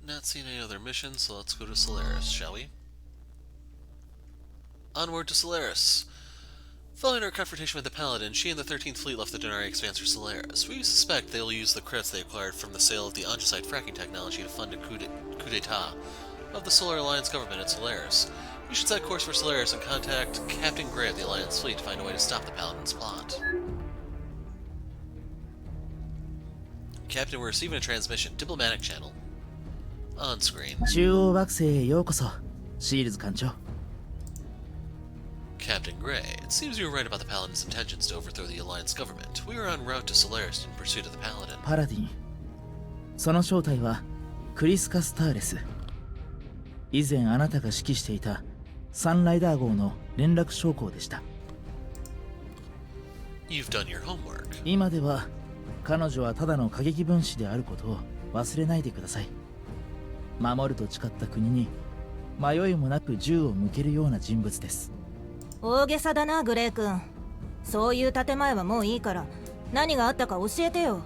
Not seeing any other missions, so let's go to Solaris, shall we? Onward to Solaris. Following our confrontation with the Paladin, she and the 13th Fleet left the Denari Expanse for Solaris. We suspect they will use the credits they acquired from the sale of the Andesite fracking technology to fund a coup d'etat of the Solar Alliance government at Solaris. We should set course for Solaris and contact Captain Gray of the Alliance fleet to find a way to stop the Paladin's plot. Captain, we're receiving a transmission. Diplomatic channel. On screen. 中央惑星へようこそ、シールズ艦長。 Captain Gray, it seems you were right about the Paladin's intentions to overthrow the Alliance government. We were en route to Solaris in pursuit of the Paladin. パラディン。その正体はクリスカ・スターレス。以前あなたが指揮していたサンライダー号の連絡将校でした。You've done your homework. 今では彼女はただの過激分子であることを忘れないでください。守ると誓った国に迷いもなく銃を向けるような人物です。大げさだな、グレイ君。そういう建前はもういいから何があったか教えてよ。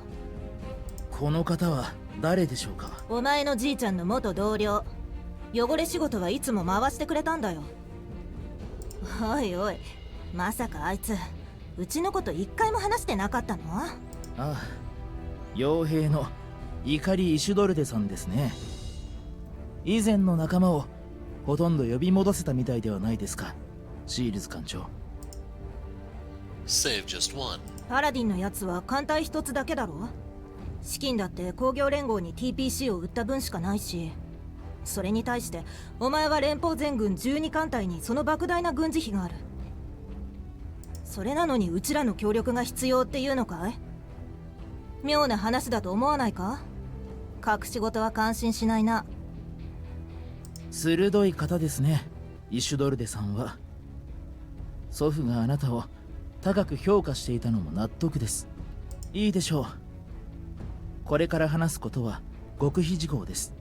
この方は誰でしょうか。お前のじいちゃんの元同僚。汚れ仕事はいつも回してくれたんだよ。おいおい、まさかあいつうちのこと一回も話してなかったの？ああ、傭兵の怒りイシュドルデさんですね。以前の仲間をほとんど呼び戻せたみたいではないですか、シールズ艦長。Save just one. パラディンのやつは艦隊一つだけだろ。資金だって工業連合に TPC を売った分しかないし、それに対してお前は連邦全軍12艦隊にその莫大な軍事費がある。それなのにうちらの協力が必要っていうのかい？妙な話だと思わないか？隠し事は感心しないな。鋭い方ですね、イシュドルデさんは。祖父があなたを高く評価していたのも納得です。いいでしょう。これから話すことは極秘事項です。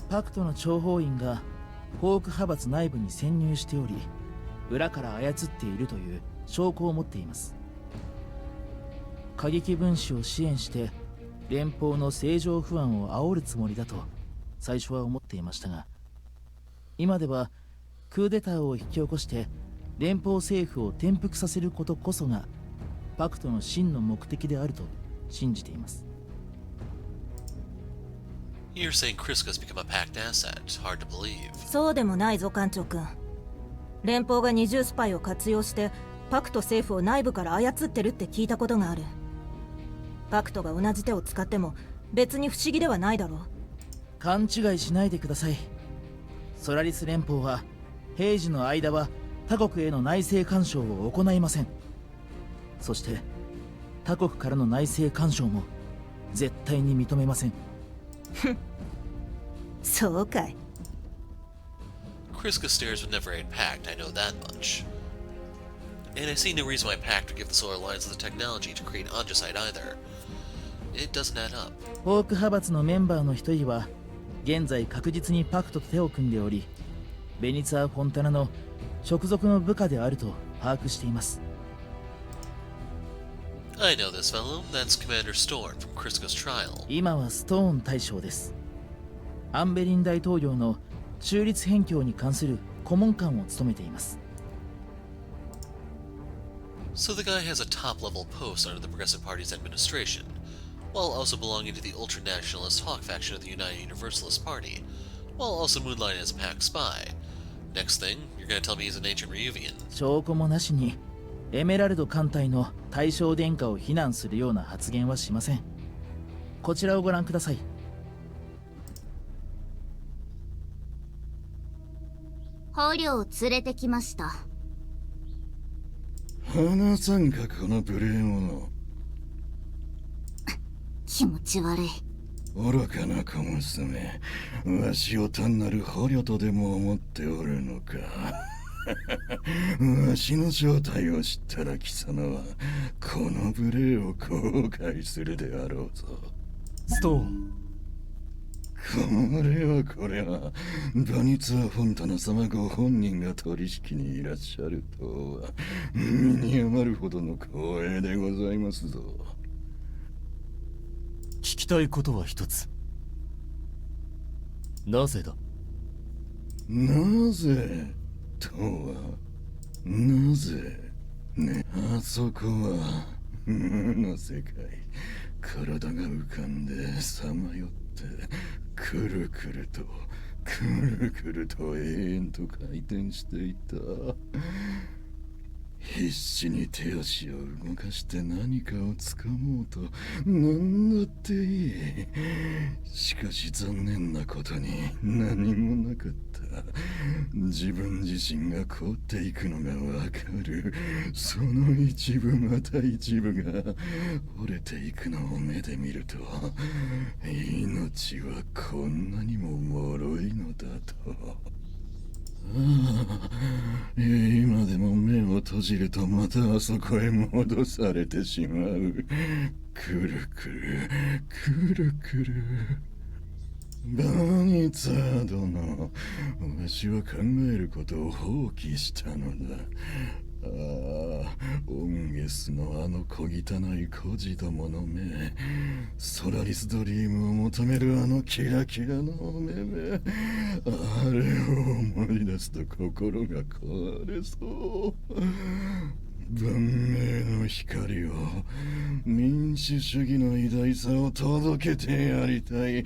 パクトの諜報員がホーク派閥内部に潜入しており、裏から操っているという証拠を持っています。過激分子を支援して連邦の政情不安を煽るつもりだと最初は思っていましたが、今ではクーデターを引き起こして連邦政府を転覆させることこそがパクトの真の目的であると信じています。You're saying Kriska's become a packed asset. Hard to believe. そうでもないぞ、艦長君。連邦が二重スパイを活用してパクト政府を内部から操ってるって聞いたことがある。パクトが同じ手を使っても別に不思議ではないだろう。勘違いしないでください。ソラリス連邦は平時の間は他国への内政干渉を行いません。そして他国からの内政干渉も絶対に認めません。そうかい。Kriska stairs would never aid Pact, I know that much. And I see no reason why Pact would give the Solar Alliance the technology to create Andesite either. It doesn't add up. ホーク派閥のメンバーの一人は現在確実にパクトと手を組んでおり、ベニツァ・フォンタナの直属の部下であると把握しています。I know this fellow. That's Commander Storm from Kriska's trial. 今はストーン大将です。アンベリン大統領の中立辺境に関する顧問官を務めています。So the guy has a top-level post under the Progressive Party's administration, while also belonging to the ultra-nationalist Hawk faction of the United Universalist Party, while also moonlighting as a Pact spy. Next thing, you're gonna tell me he's an ancient Ryuvian. 証拠もなしにエメラルド艦隊の大正殿下を非難するような発言はしません。こちらをご覧ください。捕虜を連れてきました。話さんかこの無礼者。気持ち悪い。愚かな小娘、わしを単なる捕虜とでも思っておるのか。わしの正体を知ったら貴様はこの無礼を後悔するであろうぞ。ストーン。これはバニツァ・フォンタナ様ご本人が取引にいらっしゃるとは身に余るほどの光栄でございますぞ。聞きたいことは一つ。なぜだ？なぜとは、なぜね。あそこは無の世界。体が浮かんでさまよって、くるくるとくるくると永遠と回転していた。必死に手足を動かして何かを掴もうと何だっていい。しかし残念なことに何もなかった。自分自身が凍っていくのがわかる。その一部また一部が折れていくのを目で見ると、命はこんなにも脆いのだと。今でも目を閉じるとまたあそこへ戻されてしまう。くるくるくるくる。バニツァー殿、わしは考えることを放棄したのだ。オンゲスのあの小汚い孤児どもの目、ソラリスドリームを求めるあのキラキラの目々、あれを思い出すと心が壊れそう。文明の光を、民主主義の偉大さを届けてやりたい。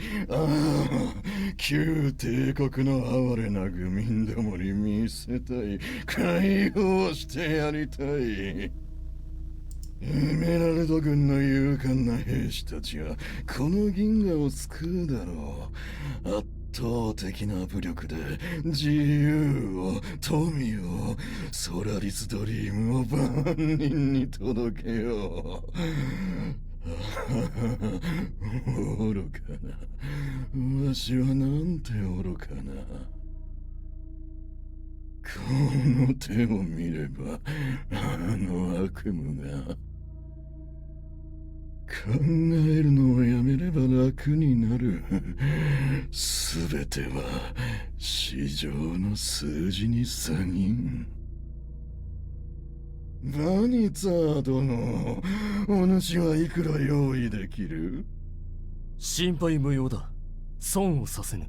旧帝国の哀れな愚民どもに見せたい。解放してやりたい。エメラルド軍の勇敢な兵士たちはこの銀河を救うだろう。圧倒的な武力で自由を、富を、ソラリスドリームを万人に届けよう。愚かな。わしはなんて愚かな。この手を見れば、あの悪夢が。考えるのをやめれば楽になる。すべては市場の数字に過ぎん。バニツァー殿、お主はいくら用意できる？心配無用だ。損をさせぬ。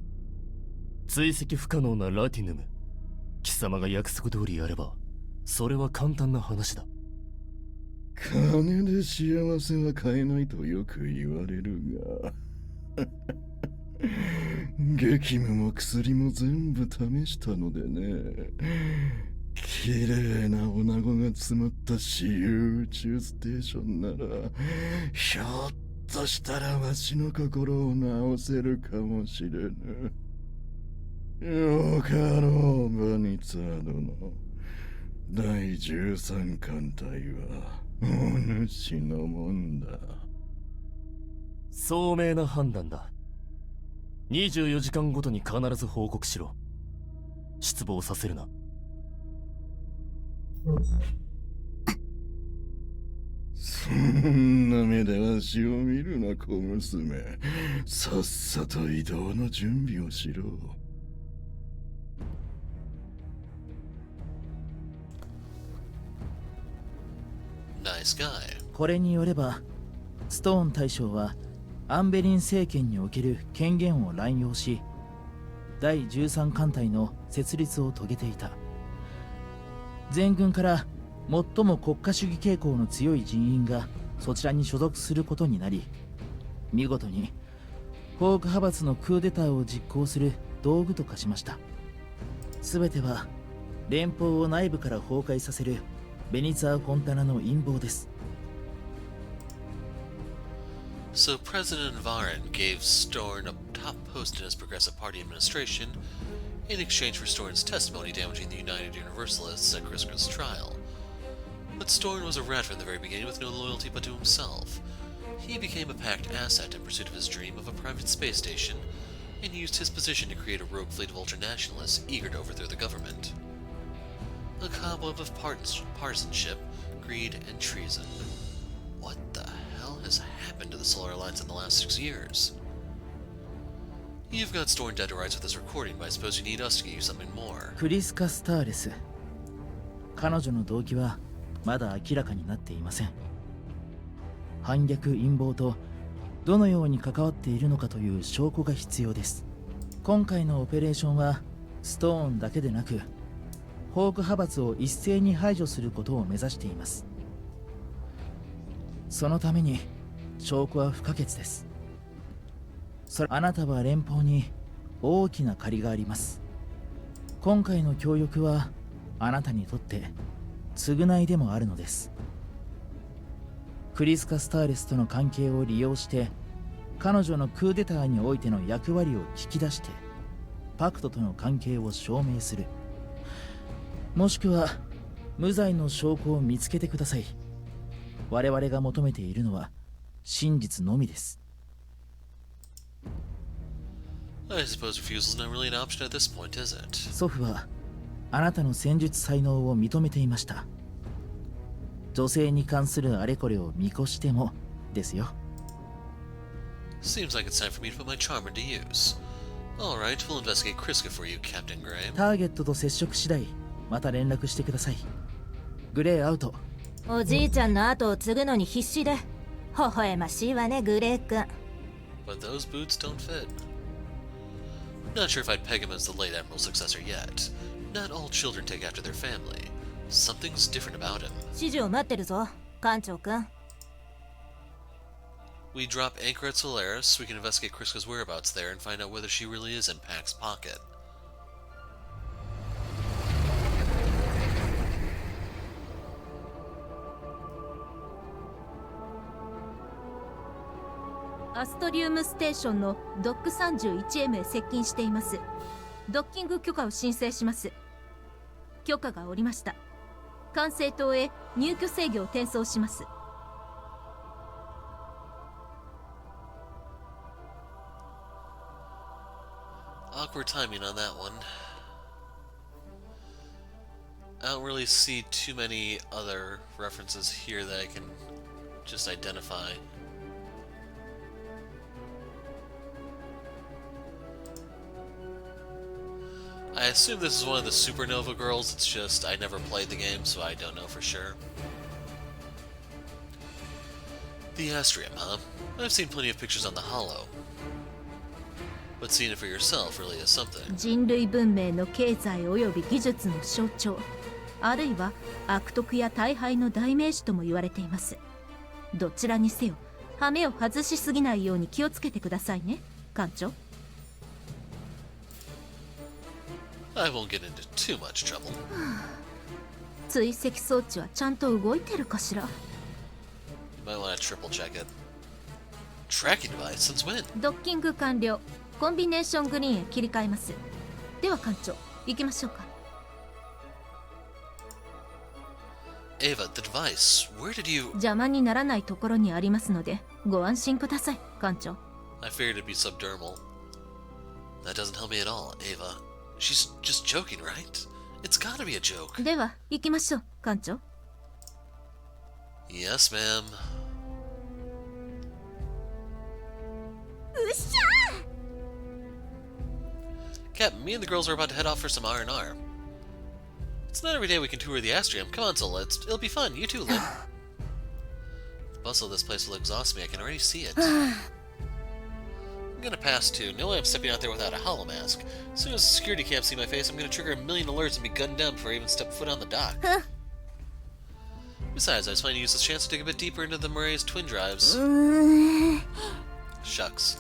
追跡不可能なラティヌム。貴様が約束通りやれば、それは簡単な話だ。金で幸せは買えないとよく言われるが激務も薬も全部試したのでね。綺麗な女子が詰まった私有宇宙ステーションなら、ひょっとしたらわしの心を直せるかもしれぬ。よかろう、バニツァー殿。第13艦隊はお主のもんだ。聡明な判断だ。24時間ごとに必ず報告しろ。失望させるな。そんな目でわしを見るな、小娘。さっさと移動の準備をしろ。Nice guy. これによればストーン大将はアンベリン政権における権限を乱用し、第13艦隊の設立を遂げていた。全軍から最も国家主義傾向の強い人員がそちらに所属することになり、見事にホーク派閥のクーデターを実行する道具と化しました。全ては連邦を内部から崩壊させるベニツァー・フォンタナの陰謀です。So President Varin gave Storn a top post in his Progressive Party administration in exchange for Storn's testimony damaging the United Universalists at Kriska's trial. But Storn was a rat from the very beginning with no loyalty but to himself. He became a packed asset in pursuit of his dream of a private space station, and used his position to create a rogue fleet of ultranationalists eager to overthrow the government. A cobweb of partisanship, greed, and treason. What the hell has happened to the Solar Alliance in the last 6 years? You've got Storn dead to rights with this recording, but I suppose you need us to get you something more. クリスカ・スターレス。彼女の動機はまだ明らかになっていません。反逆陰謀とどのように関わっているのかという証拠が必要です。今回のオペレーションはストーンだけでなくホーク派閥を一斉に排除することを目指しています。そのために証拠は不可欠です。あなたは連邦に大きな借りがあります。今回の協力はあなたにとって償いでもあるのです。クリスカ・スターレスとの関係を利用して彼女のクーデターにおいての役割を聞き出してパクトとの関係を証明する、もしくは無罪の証拠を見つけてください。我々が求めているのは真実のみです。I suppose refusal is not really an option at this point, is it? 祖父はあなたの戦術才能を認めていました。女性に関するあれこれを見越してもですよ。Seems like it's time for me to put my charm into use. Alright, we'll investigate Kriska for you, Captain Graham. ターゲットと接触次第また連絡してください。グレーアウト。おじいちゃんの後を継ぐのに必死で微笑ましいわね、グレー君。 But those boots don't fit. Not sure if I'd peg him as the late Admiral's successor yet. Not all children take after their family. Something's different about him. 指示を待ってるぞ、艦長君。We drop anchor at Solaris so we can investigate Kriska's whereabouts there and find out whether she really is in Pax's pocket. アストリウムステーションのドック 31M へ接近しています。ドッキング許可を申請します。許可が下りました。管制塔へ入居制御を転送します。Awkward timing on that one. I don't really see too many other references here that I can just identify. I assume this is one of the Supernova girls, it's just I never played the game, so I don't know for sure. The Astrium, huh? I've seen plenty of pictures on the Hollow. But seeing it for yourself really is something. 人類文明の経済および技術の象徴、あるいは悪徳や大敗の代名詞とも言われています。どちらにせよ、羽目を外しすぎないように気をつけてくださいね、艦長。I won't get into too much trouble. 追跡装置はちゃんと動いてるかしら。 You might want to triple check it. Tracking device? Since when? ドッキング完了。コンビネーショングリーンへ切り替えます。では艦長、行きましょうか。Ava, the device. Where did you... 邪魔にならないところにありますので、ご安心ください、艦長。I figured it'd be subdermal. That doesn't help me at all, Ava. She's just joking, right? It's gotta be a joke. では、行きましょう、艦長。Yes, ma'am. うっしゃ Captain, me and the girls are about to head off for some R&R. It's not every day we can tour the Astrium. Come on, Zola, it'll be fun. You too, Lynn. The bustle of this place will exhaust me. I can already see it. I'm gonna pass too. No way I'm stepping out there without a hollow mask. As soon as the security cam see my face, I'm gonna trigger a million alerts and be gunned down before I even step foot on the dock. Besides, I was planning to use this chance to dig a bit deeper into the Murray's twin drives. Shucks.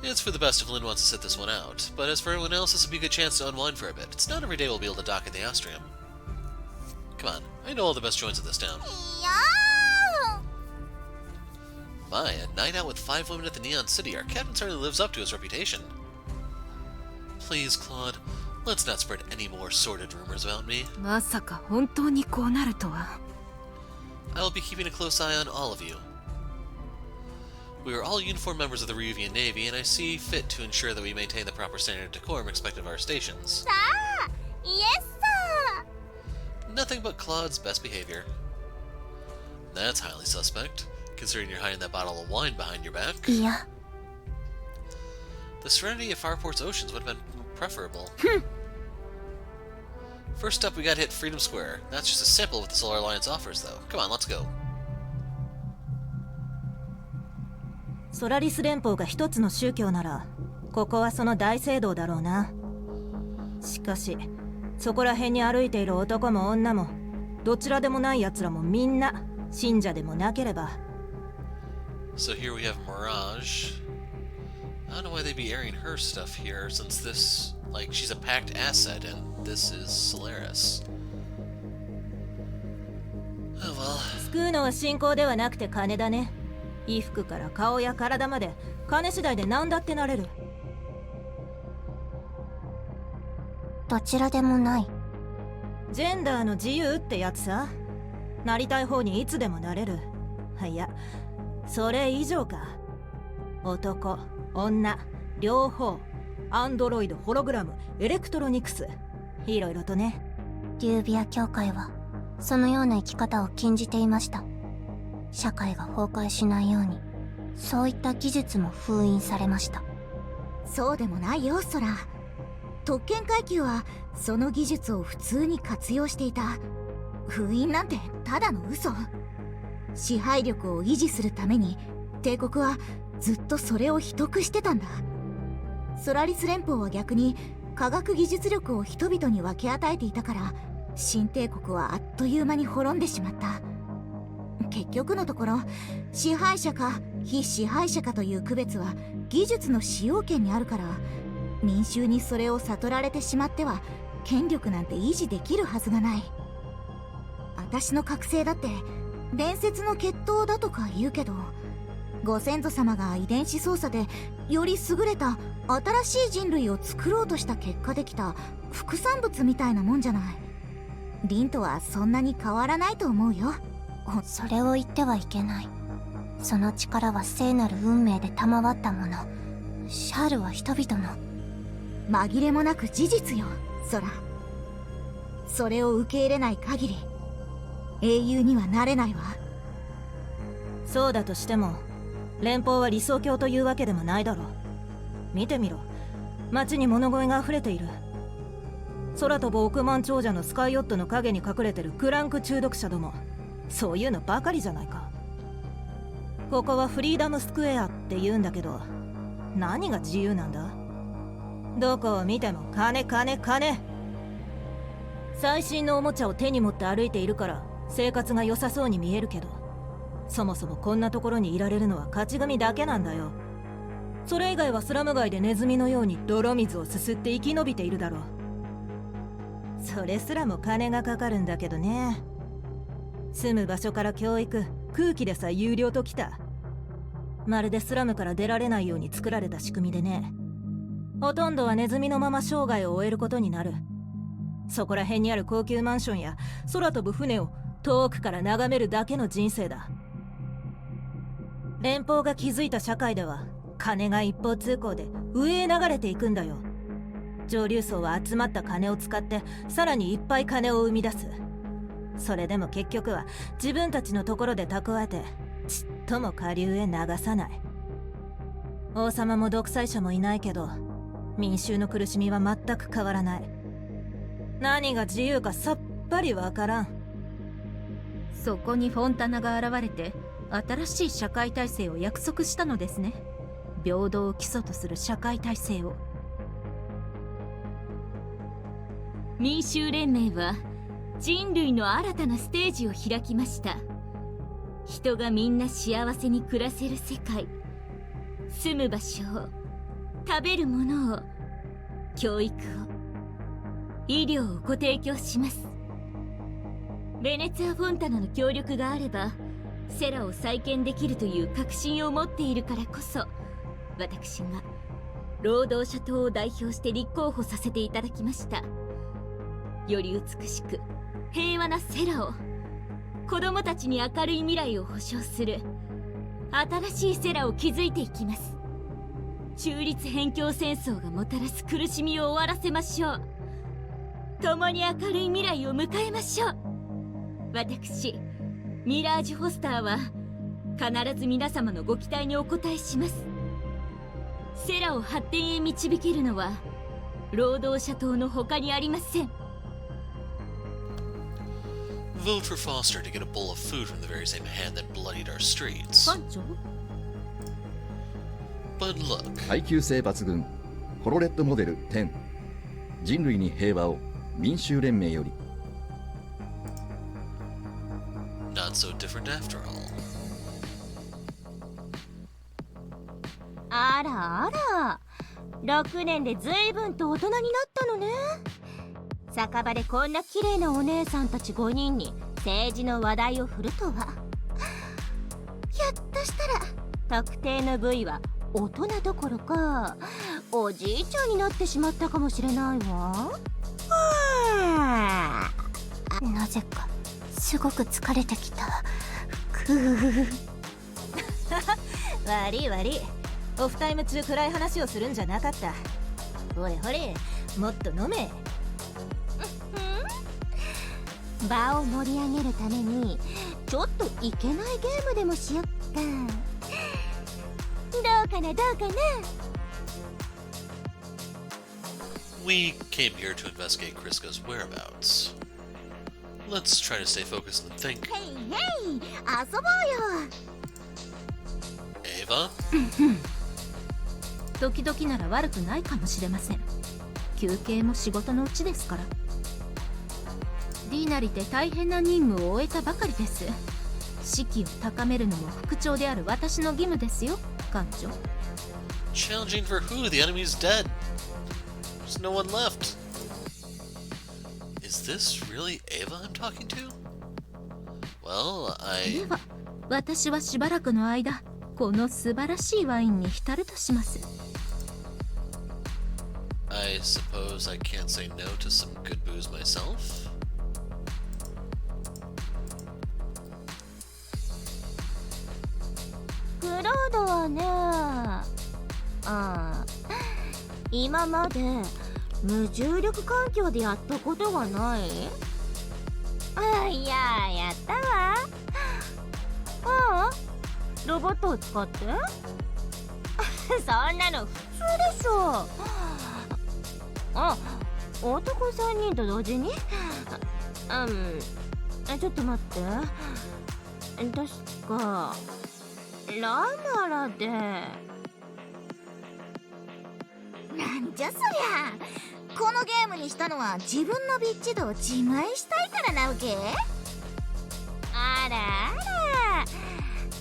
It's for the best if Lynn wants to sit this one out, but as for everyone else, this would be a good chance to unwind for a bit. It's not every day we'll be able to dock at the Astrium. Come on, I know all the best joints of this town. My, a night out with 5 women at the Neon City. Our captain certainly lives up to his reputation. Please, Claude, let's not spread any more sordid rumors about me. まさか本当にこうなるとは。I'll be keeping a close eye on all of you. We are all uniformed members of the Ryuvian Navy, and I see fit to ensure that we maintain the proper standard of decorum expected of our stations. Yes, sir. Nothing but Claude's best behavior. That's highly suspect, considering you're hiding that bottle of wine behind your back. Yeah. The serenity of Farport's oceans would have been preferable. First up, we gotta hit Freedom Square. That's just a sample of what the Solar Alliance offers, though. Come on, let's go. ソラリス連邦が一つの宗教ならここはその大聖堂だろうな。しかしそこら辺に歩いている男も女もどちらでもない奴らもみんな信者でもなければ。 So here we have Mirage. I don't know why they'd be airing her stuff here, since this, like, she's a packed asset and this is Solaris. Oh well. 救うのは信仰ではなくて金だね。衣服から顔や体まで金次第で何だってなれる。どちらでもない。ジェンダーの自由ってやつさ。なりたい方にいつでもなれる。いや、それ以上か。男、女、両方、アンドロイド、ホログラム、エレクトロニクス、いろいろとね。リュービア教会はそのような生き方を禁じていました。社会が崩壊しないように、そういった技術も封印されました。そうでもないよ、ソラ。特権階級はその技術を普通に活用していた。封印なんてただの嘘。支配力を維持するために帝国はずっとそれを秘匿してたんだ。ソラリス連邦は逆に科学技術力を人々に分け与えていたから、新帝国はあっという間に滅んでしまった。結局のところ、支配者か非支配者かという区別は技術の使用権にあるから、民衆にそれを悟られてしまっては権力なんて維持できるはずがない。私の覚醒だって伝説の血統だとか言うけど、ご先祖様が遺伝子操作でより優れた新しい人類を作ろうとした結果できた副産物みたいなもんじゃない。リンとはそんなに変わらないと思うよ。それを言ってはいけない。その力は聖なる運命で賜ったもの。シャールは人々の紛れもなく事実よ、ソラ。それを受け入れない限り英雄にはなれないわ。そうだとしても連邦は理想郷というわけでもないだろう。見てみろ、街に物乞いが溢れている。空飛ぶ億万長者のスカイヨットの陰に隠れてるクランク中毒者ども、そういうのばかりじゃないか。ここはフリーダムスクエアって言うんだけど、何が自由なんだ。どこを見ても金金金。最新のおもちゃを手に持って歩いているから生活が良さそうに見えるけど、そもそもこんなところにいられるのは勝ち組だけなんだよ。それ以外はスラム街でネズミのように泥水をすすって生き延びているだろう。それすらも金がかかるんだけどね。住む場所から教育、空気でさえ有料ときた。まるでスラムから出られないように作られた仕組みでね。ほとんどはネズミのまま生涯を終えることになる。そこら辺にある高級マンションや空飛ぶ船を遠くから眺めるだけの人生だ。連邦が築いた社会では金が一方通行で上へ流れていくんだよ。上流層は集まった金を使ってさらにいっぱい金を生み出す。それでも結局は自分たちのところで蓄えてちっとも下流へ流さない。王様も独裁者もいないけど民衆の苦しみは全く変わらない。何が自由かさっぱりわからん。そこにフォンタナが現れて新しい社会体制を約束したのですね。平等を基礎とする社会体制を。民衆連盟は人類の新たなステージを開きました。人がみんな幸せに暮らせる世界、住む場所を、食べるものを、教育を、医療をご提供します。ベネツィア・フォンタナの協力があればセラを再建できるという確信を持っているからこそ、私が労働者党を代表して立候補させていただきました。より美しく平和なセラを、子供たちに明るい未来を保証する新しいセラを築いていきます。中立辺境戦争がもたらす苦しみを終わらせましょう。共に明るい未来を迎えましょう。私ミラージュ・フォスターは必ず皆様のご期待にお応えします。セラを発展へ導けるのは労働者党の他にありません。 Vote for Foster to get a bowl of food from the very same hand that bloodied our streets. 艦長？ But look, 耐久性抜群コロレットモデル10、人類に平和を、民衆連盟より。 Not so different after all. あらあら、6年で随分と大人になったのね。酒場でこんな綺麗なお姉さんたち5人に政治の話題を振るとは。ひょっとしたら特定の部位は大人どころかおじいちゃんになってしまったかもしれないわ。なぜかすごく疲れてきた。くー悪い悪い、オフタイム中暗い話をするんじゃなかった。ほれほれ、もっと飲め。場を盛り上げるためにちょっといけないゲームでもしよっか。どうかなどうかな。 We came here to investigate Kriska's whereabouts. Let's try to stay focused and think. へいへい、遊ぼうよ。Ava? 時々なら悪くないかもしれません。休憩も仕事のうちですから。ディーナリで大変な任務を終えたばかりです。士気を高めるのも副長である私の義務ですよ、艦長。 Challenging for who? The enemy's dead. There's no one left. Is this really Ava I'm talking to? Well, では、私はしばらくの間、この素晴らしいワインに浸るとします。I suppose I can't say no to some good booze myself. クロードはね、今まで無重力環境でやったことがない？いややったわ。ロボットを使ってそんなの普通でしょ。男3人と同時にちょっと待って、確かラマラで。なんじゃそりゃ。このゲームにしたのは自分のビッチ度を自慢したいからなわけ？あらあ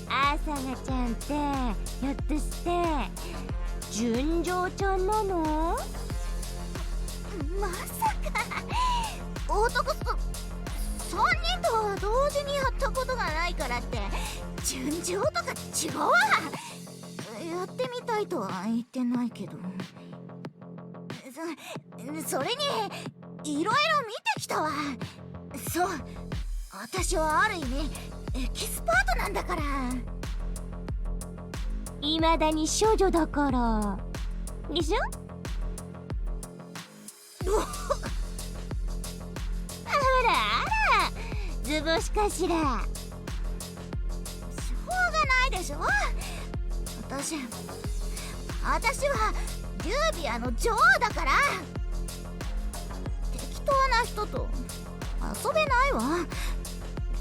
ら、アサガちゃんってひょっとして純情ちゃんなの？まさか男と3人とは同時にやったことがないからって純情とか違うわ。やってみたいとは言ってないけど、それにいろいろ見てきたわ。そう、私はある意味エキスパートなんだから。いまだに少女だからでしょ？あらあら、図星かしら。しょうがないでしょ。私はリュービアの女王だから。適当な人と遊べないわ。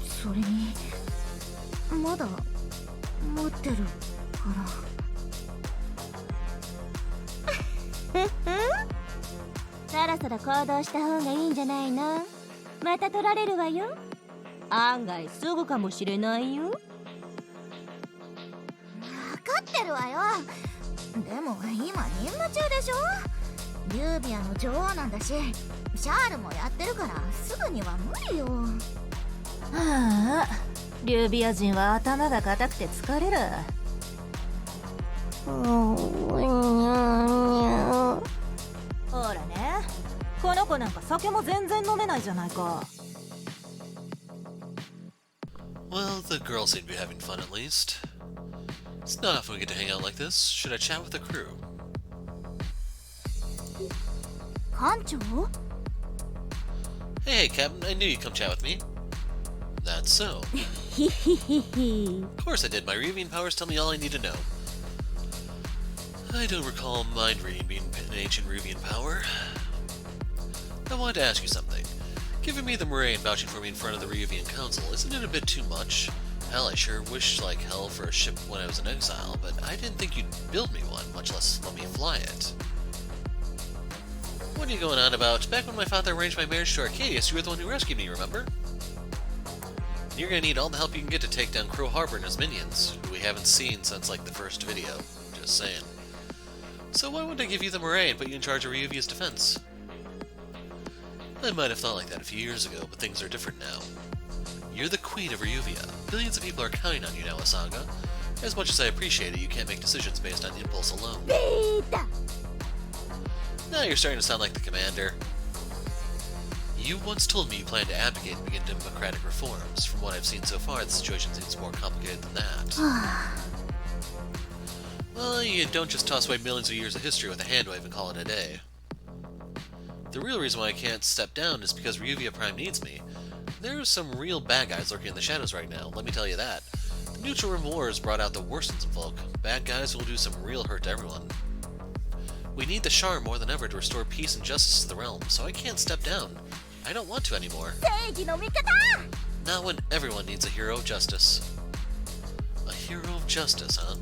それにまだ持ってるからそろそろ行動した方がいいんじゃないの？また取られるわよ。案外すぐかもしれないよ。分かってるわよ。でも今任務中でしょ。リュービアの女王なんだし、シャールもやってるからすぐには無理よ。はあ、リュービア人は頭が固くて疲れる。ほらね、この子なんか酒も全然飲めないじゃないか。Well, the girls seem to be having fun at least. It's not often we get to hang out like this. Should I chat with the crew? 艦長？ Hey, Captain, I knew you'd come chat with me. That's so. Of course I did. My reading powers tell me all I need to know. I don't recall mind reading being an ancient Ruvian power. I wanted to ask you something. Giving me the Murray and vouching for me in front of the Ruvian Council, isn't it a bit too much? Hell, I sure wished like hell for a ship when I was in exile, but I didn't think you'd build me one, much less let me fly it. What are you going on about? Back when my father arranged my marriage to Arcadius, you were the one who rescued me, remember? You're gonna need all the help you can get to take down Crow Harbor and his minions, who we haven't seen since, like, the first video. Just saying. So why wouldn't I give you the Moray and put you in charge of Ryuvia's defense? I might have thought like that a few years ago, but things are different now. You're the queen of Ryuvia. Billions of people are counting on you now, Asaga. As much as I appreciate it, you can't make decisions based on impulse alone. Now you're starting to sound like the commander. You once told me you plan to abdicate and begin democratic reforms. From what I've seen so far, the situation seems more complicated than that. Well, you don't just toss away millions of years of history with a handwave and call it a day. The real reason why I can't step down is because Ryuvia Prime needs me. There are some real bad guys lurking in the shadows right now, let me tell you that. The Neutral Rim Wars brought out the worst in some folk. Bad guys who will do some real hurt to everyone. We need the Char more than ever to restore peace and justice to the realm, so I can't step down. I don't want to anymore. Not when everyone needs a hero of justice. A hero of justice, huh?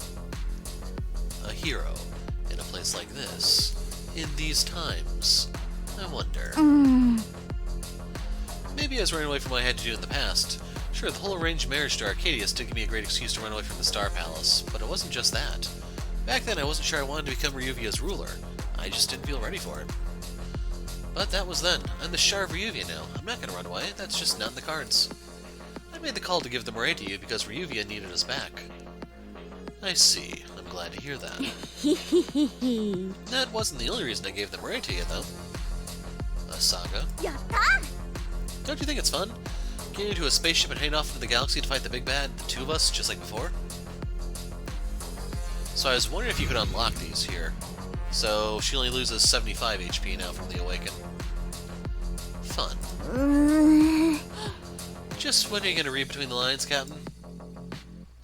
A hero in a place like this, in these times. I wonder. Maybe I was running away from what I had to do in the past. Sure, the whole arranged marriage to Arcadius did give me a great excuse to run away from the Star Palace, but it wasn't just that. Back then I wasn't sure I wanted to become Ryuvia's ruler. I just didn't feel ready for it. But that was then. I'm the Char of Ryuvia now. I'm not gonna run away. That's just not in the cards. I made the call to give the Moray to you because Ryuvia needed us back. I see. I'm glad to hear that. That wasn't the only reason I gave the Moray to you, though. Asaga. Don't you think it's fun? Getting into a spaceship and heading off into the galaxy to fight the big bad, the two of us, just like before? So I was wondering if you could unlock these here. So she only loses 75 HP now from the Awaken. Fun. Just when are you gonna read between the lines, Captain?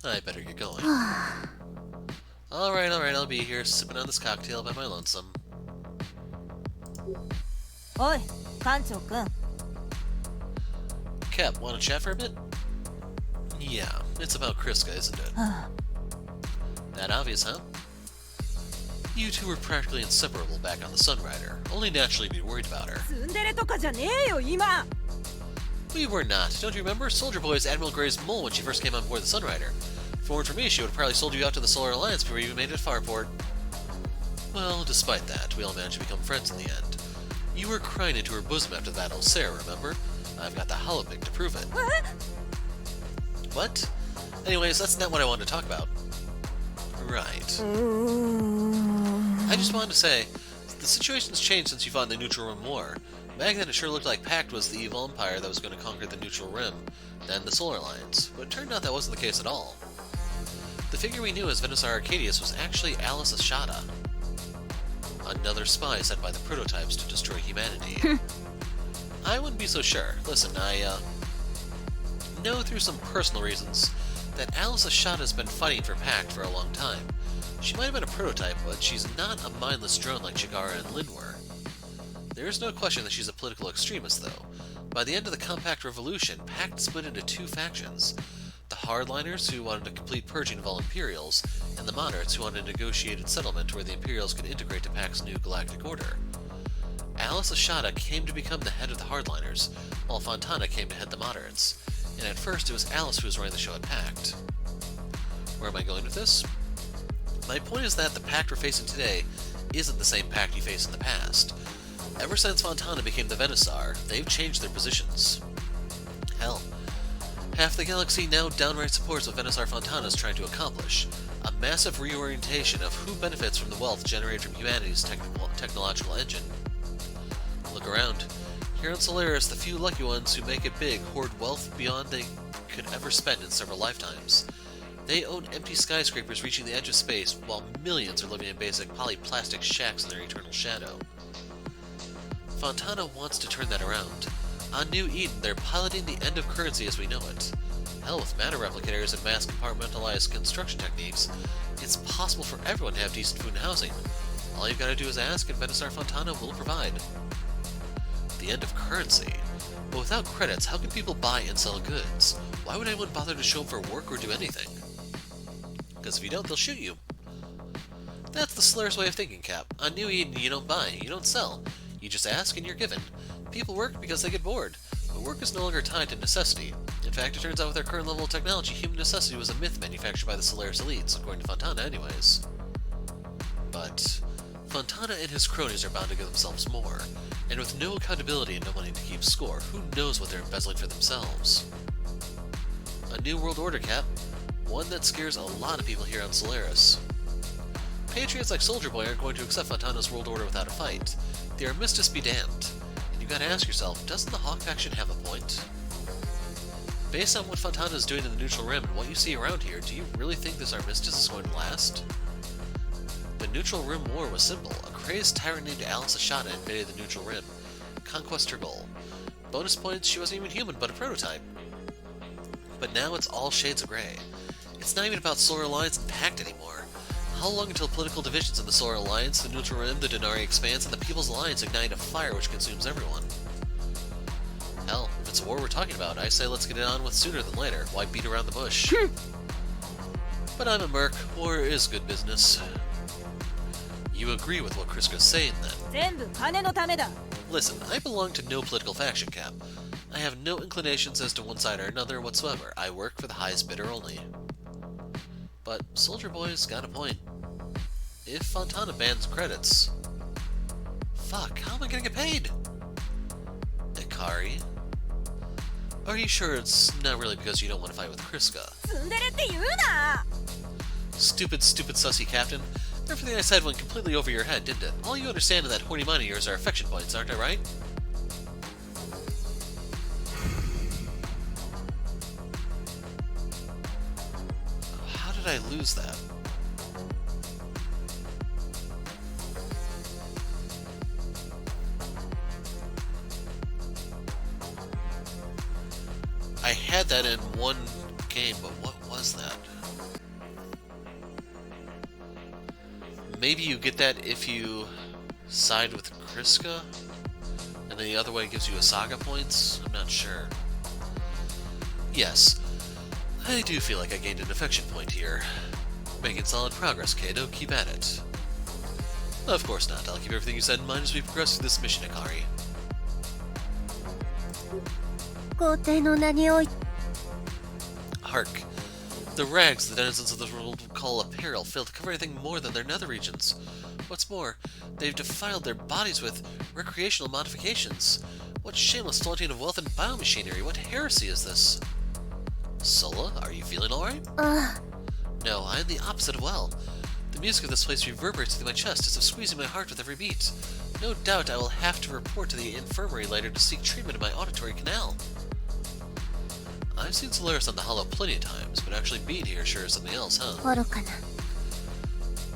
I better get going. Alright, I'll be here sipping on this cocktail by my lonesome. Oi, Kancho-kun. Cap, wanna chat for a bit? Yeah, it's about Kriska, isn't it? That obvious, huh? You two were practically inseparable back on the Sunrider. Only naturally be worried about her. We were not. Don't you remember? Soldier Boy was Admiral Gray's mole when she first came on board the Sunrider. If it weren't for me, she would have probably sold you out to the Solar Alliance before you even made it Farport. Well, despite that, we all managed to become friends in the end. You were crying into her bosom after that old Sarah, remember? I've got the holopic to prove it. What? Anyways, that's not what I wanted to talk about. Right. I just wanted to say, the situation's changed since you fought in the Neutral Rim War. Back then it sure looked like Pact was the evil empire that was going to conquer the Neutral Rim, then the Solar Alliance, but it turned out that wasn't the case at all. The figure we knew as Venusaur Arcadius was actually Alice Ashada. Another spy sent by the prototypes to destroy humanity. I wouldn't be so sure. Listen, I know through some personal reasons that Alice Ashada has been fighting for Pact for a long time. She might have been a prototype, but she's not a mindless drone like Chigara and Lin were. There is no question that she's a political extremist, though. By the end of the Compact Revolution, Pact split into two factions. The Hardliners, who wanted a complete purging of all Imperials, and the Moderates, who wanted a negotiated settlement where the Imperials could integrate to Pact's new galactic order. Alice Ashada came to become the head of the Hardliners, while Fontana came to head the Moderates, and at first it was Alice who was running the show at Pact. Where am I going with this? My point is that the Pact we're facing today isn't the same Pact you faced in the past. Ever since Fontana became the Venusaur, they've changed their positions. Hell, half the galaxy now downright supports what Venusaur Fontana is trying to accomplish, a massive reorientation of who benefits from the wealth generated from humanity's technological engine. Look around. Here on Solaris, the few lucky ones who make it big hoard wealth beyond they could ever spend in several lifetimes. They own empty skyscrapers reaching the edge of space, while millions are living in basic polyplastic shacks in their eternal shadow. Fontana wants to turn that around. On New Eden, they're piloting the end of currency as we know it. Hell, with matter replicators and mass compartmentalized construction techniques, it's possible for everyone to have decent food and housing. All you've got to do is ask, and Venusaur Fontana will provide. The end of currency? But without credits, how can people buy and sell goods? Why would anyone bother to show up for work or do anything? Because if you don't, they'll shoot you. That's the Solaris way of thinking, Cap. On New Eden, you don't buy, you don't sell. You just ask and you're given. People work because they get bored. But work is no longer tied to necessity. In fact, it turns out with our current level of technology, human necessity was a myth manufactured by the Solaris elites, according to Fontana anyways. But Fontana and his cronies are bound to give themselves more, and with no accountability and no money to keep score, who knows what they're embezzling for themselves? A new world order, Cap. One that scares a lot of people here on Solaris. Patriots like Soldier Boy aren't going to accept Fontana's world order without a fight. The Armistice be damned. And you gotta ask yourself, doesn't the Hawk faction have a point? Based on what Fontana is doing in the Neutral Rim and what you see around here, do you really think this Armistice is going to last? The Neutral Rim War was simple. A crazed tyrant named Alice Ashana invaded the Neutral Rim. Conquest her goal. Bonus points, she wasn't even human, but a prototype. But now it's all shades of grey. It's not even about Solar Alliance and Pact anymore. How long until political divisions in the Solar Alliance, the Neutral Rim, the Denari Expanse, and the People's Alliance ignite a fire which consumes everyone? Hell, if it's a war we're talking about, I say let's get it on with sooner than later. Why beat around the bush? But I'm a merc. War is good business. You agree with what Kriska's saying, then? 全部金のためだ。 Listen, I belong to no political faction, Cap. I have no inclinations as to one side or another whatsoever. I work for the highest bidder only. But Soldier Boy's got a point. If Fontana bans credits... Fuck, how am I gonna get paid? Ikari? Are you sure it's not really because you don't want to fight with Kriska? ツンデレって言うな。 Stupid, stupid sussy captain. Everything I said went completely over your head, didn't it? All you understand in that horny mind of yours are affection points, aren't I right? How did I lose that? I had that in one game, but what was that? Maybe you get that if you side with Kriska, and then the other way gives you a saga points? I'm not sure. Yes, I do feel like I gained an affection point here. Making solid progress, Kado. Keep at it. Of course not. I'll keep everything you said in mind as we progress through this mission, Ikari. 皇帝の名を Hark. The rags the denizens of this world call apparel fail to cover anything more than their nether regions. What's more, they've defiled their bodies with recreational modifications. What shameless flaunting of wealth and biomachinery? What heresy is this? Sola, are you feeling alright? No, I am the opposite of well. The music of this place reverberates through my chest as if squeezing my heart with every beat. No doubt I will have to report to the infirmary later to seek treatment in my auditory canal. I've seen Solaris on the Hollow plenty of times, but actually being here sure is something else, huh? 愚かな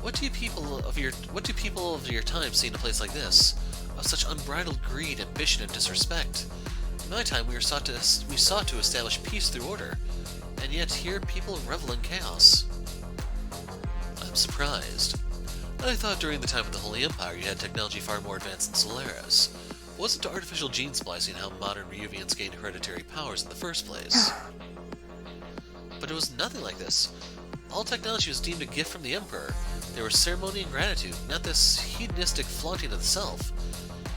What do people of your time see in a place like this? Of such unbridled greed, ambition, and disrespect. In my time, we sought to establish peace through order, and yet here people revel in chaos. I'm surprised. I thought during the time of the Holy Empire you had technology far more advanced than Solaris. Wasn't artificial gene splicing how modern Ryuvians gained hereditary powers in the first place? But it was nothing like this. All technology was deemed a gift from the Emperor. There was ceremony and gratitude, not this hedonistic flaunting of the self.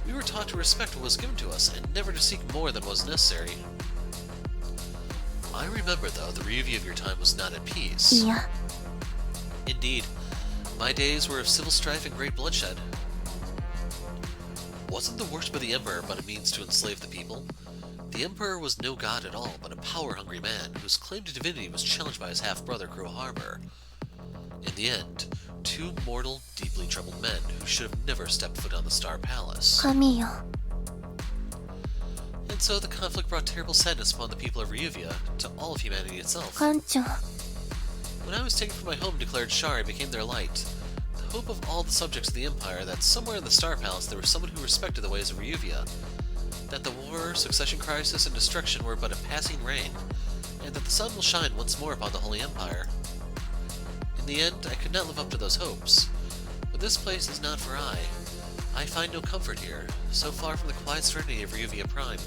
We were taught to respect what was given to us, and never to seek more than was necessary. I remember, though, the Ryuvi of your time was not at peace. いや Indeed, my days were of civil strife and great bloodshed. Wasn't the worship of the Emperor but a means to enslave the people? The Emperor was no god at all, but a power-hungry man, whose claim to divinity was challenged by his half-brother Crow Harbor. In the end, two mortal, deeply troubled men who should have never stepped foot on the Star Palace. 神よ And so the conflict brought terrible sadness upon the people of Ryuvia, to all of humanity itself. 艦長 When I was taken from my home and declared Shar, I became their light. The hope of all the subjects of the Empire that somewhere in the Star Palace there was someone who respected the ways of Ryuvia. That the war, succession crisis, and destruction were but a passing reign, and that the sun will shine once more upon the Holy Empire. In the end, I could not live up to those hopes. But this place is not for I. I find no comfort here, so far from the quiet serenity of Ryuvia Prime,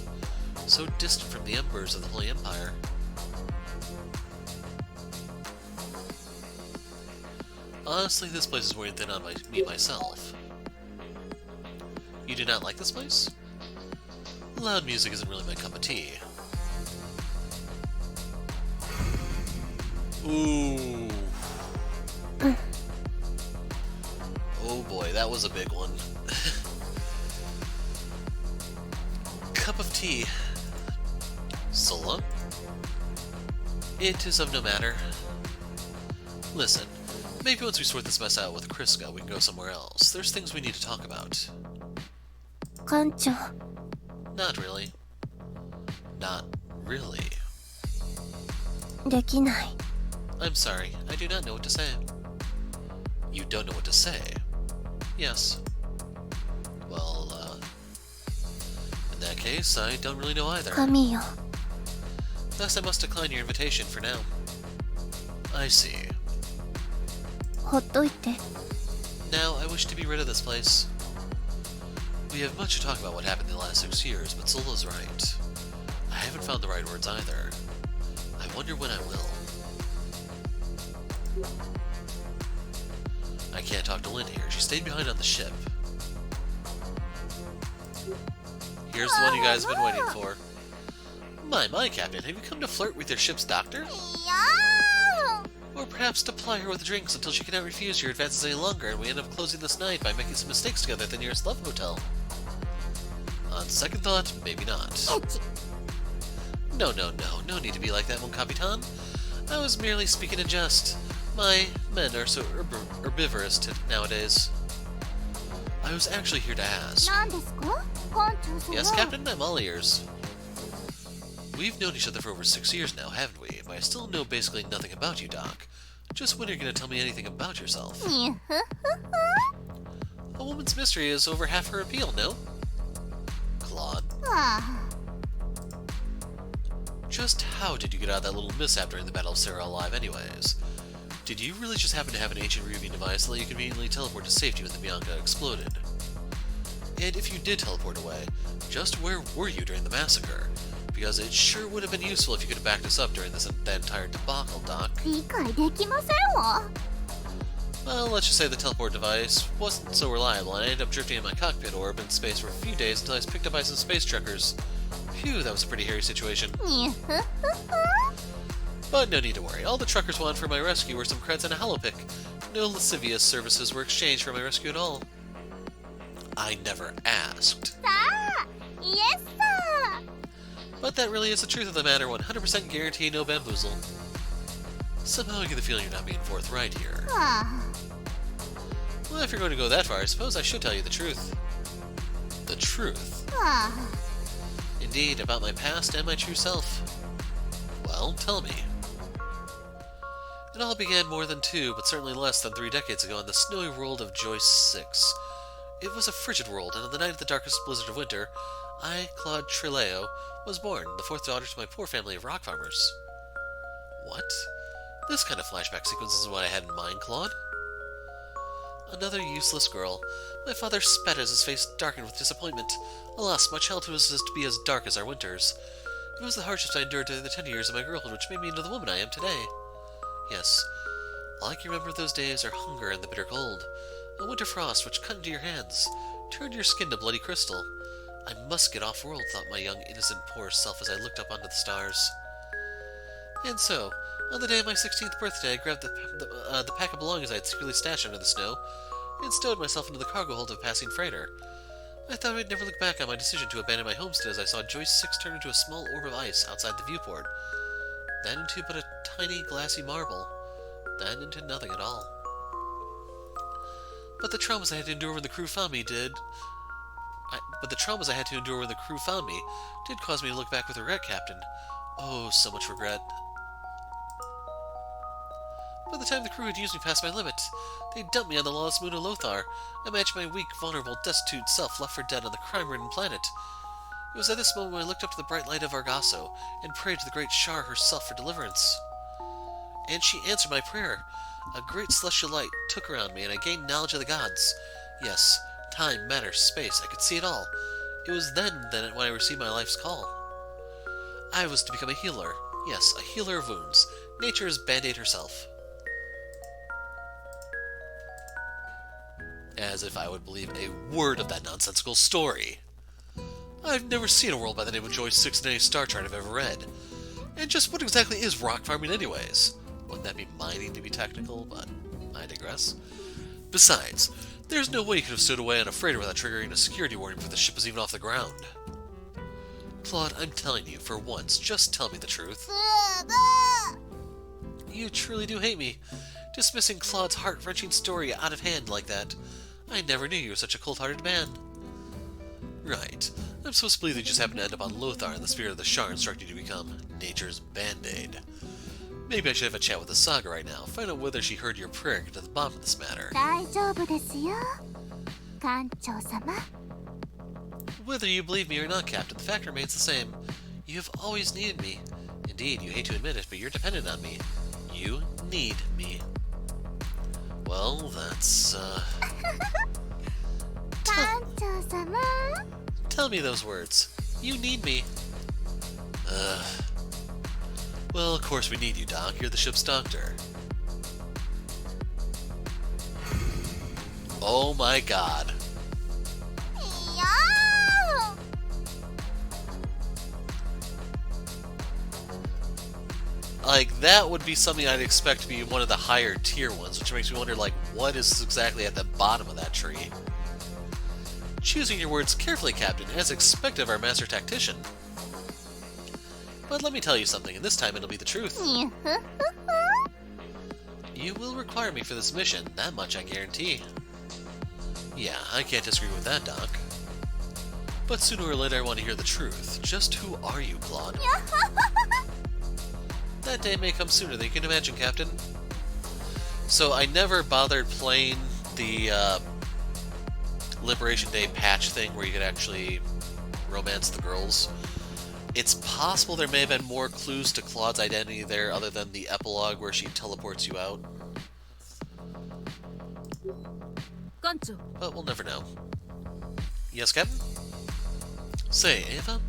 so distant from the embers of the Holy Empire. Honestly, this place is wearing thin on me myself. You do not like this place? Loud music isn't really my cup of tea. Ooh. Oh boy, that was a big one. Cup of tea. Sola? It is of no matter. Listen, maybe once we sort this mess out with Kriska, we can go somewhere else. There's things we need to talk about. 艦長 Not really. Not really. できない I'm sorry, I do not know what to say. You don't know what to say? Yes. Well, in that case, I don't really know either. 神よ Thus, I must decline your invitation for now. I see. ほっといて Now, I wish to be rid of this place. We have much to talk about what happened in the last 6 years, but Sola's right. I haven't found the right words either. I wonder when I will. I can't talk to Lynn here. She stayed behind on the ship. Here's the one you guys have been waiting for. My, Captain, have you come to flirt with your ship's doctor? いや Or perhaps to ply her with drinks until she cannot refuse your advances any longer and we end up closing this night by making some mistakes together at the nearest love hotel? On second thought, maybe not. No need to be like that, mon capitan. I was merely speaking in jest. My men are so herbivorous nowadays. I was actually here to ask. 何ですか艦長さん Yes, Captain, I'm all ears. We've known each other for over 6 years now, haven't we? But I still know basically nothing about you, Doc. Just when are you going to tell me anything about yourself? にふふ A woman's mystery is over half her appeal, no? Claude, ふは just how did you get out of that little mishap during the Battle of Sarah alive anyways? Did you really just happen to have an ancient reviewing device that let you conveniently teleport to safety when the Bianca exploded? And if you did teleport away, just where were you during the massacre? Because it sure would have been useful if you could have backed us up during that entire debacle, Doc. 理解できませんわ Well, let's just say the teleport device wasn't so reliable, and I ended up drifting in my cockpit orb in space for a few days until I was picked up by some space trekkers. Phew, that was a pretty hairy situation. にふふふ But no need to worry. All the truckers wanted for my rescue were some creds and a holopick. No lascivious services were exchanged for my rescue at all. I never asked. さあイエスさ But that really is the truth of the matter, 100% guarantee, no bamboozle. Somehow I get the feeling you're not being forthright here. は Well, if you're going to go that far, I suppose I should tell you the truth. The truth? は Indeed, about my past and my true self. Well, tell me. It all began more than 2, but certainly less than 3 decades ago in the snowy world of Joyce 6. It was a frigid world, and on the night of the darkest blizzard of winter, I, Claude Trileo, was born, the 4th daughter to my poor family of rock farmers. What? This kind of flashback sequence isn't what I had in mind, Claude. Another useless girl. My father spat as his face darkened with disappointment. Alas, my childhood was to be as dark as our winters. It was the hardships I endured during the tender years of my girlhood which made me into the woman I am today. Yes, all I can remember of those days are hunger and the bitter cold. A winter frost which cut into your hands, turned your skin to bloody crystal. I must get off-world, thought my young, innocent, poor self as I looked up onto the stars. And so, on the day of my 16th birthday, I grabbed the pack of belongings I had secretly stashed under the snow, and stowed myself into the cargo hold of a passing freighter. I thought I'd never look back on my decision to abandon my homestead as I saw Joyce 6 turn into a small orb of ice outside the viewport, then into but a tiny glassy marble, then into nothing at all. But the traumas I had to endure when the crew found me did cause me to look back with regret, Captain. Oh, so much regret. By the time the crew had used me past my limit, they dumped me on the lawless moon of Lothar. Imagine my weak, vulnerable, destitute self left for dead on the crime-ridden planet. It was at this moment when I looked up to the bright light of Argaso and prayed to the great Shar herself for deliverance. And she answered my prayer. A great celestial light took around me, and I gained knowledge of the gods. Yes, time, matter, space, I could see it all. It was then when I received my life's call. I was to become a healer. Yes, a healer of wounds. Nature's Band-Aid herself. As if I would believe a word of that nonsensical story. I've never seen a world by the name of Joy's 6 in any star chart I've ever read. And just what exactly is rock farming anyways? Wouldn't that be mining to be technical? But I digress. Besides, there's no way you could have stood away on a freighter without triggering a security warning before the ship was even off the ground. Claude, I'm telling you, for once, just tell me the truth. You truly do hate me. Dismissing Claude's heart-wrenching story out of hand like that. I never knew you were such a cold-hearted man. Right. I'm supposed to believe that you just happened to end up on Lothar and the spirit of the Shar instructed you to become nature's band-aid. Maybe I should have a chat with the Saga right now, find out whether she heard your prayer and get to the bottom of this matter. Whether you believe me or not, Captain, the fact remains the same. You have always needed me. Indeed, you hate to admit it, but you're dependent on me. You need me. Well, that's, Tell me those words. You need me. Well, of course we need you, Doc. You're the ship's doctor. Oh my god. Like, that would be something I'd expect to be one of the higher tier ones, which makes me wonder, like, what is exactly at the bottom of that tree? Choosing your words carefully, Captain, as expected of our master tactician. But let me tell you something, and this time it'll be the truth. You will require me for this mission, that much I guarantee. Yeah, I can't disagree with that, Doc. But sooner or later I want to hear the truth. Just who are you, Claude? That day may come sooner than you can imagine, Captain. So I never bothered playing the Liberation Day patch thing where you could actually romance the girls. It's possible there may have been more clues to Claude's identity there other than the epilogue where she teleports you out. But we'll never know. Yes, Captain? Say, Ava?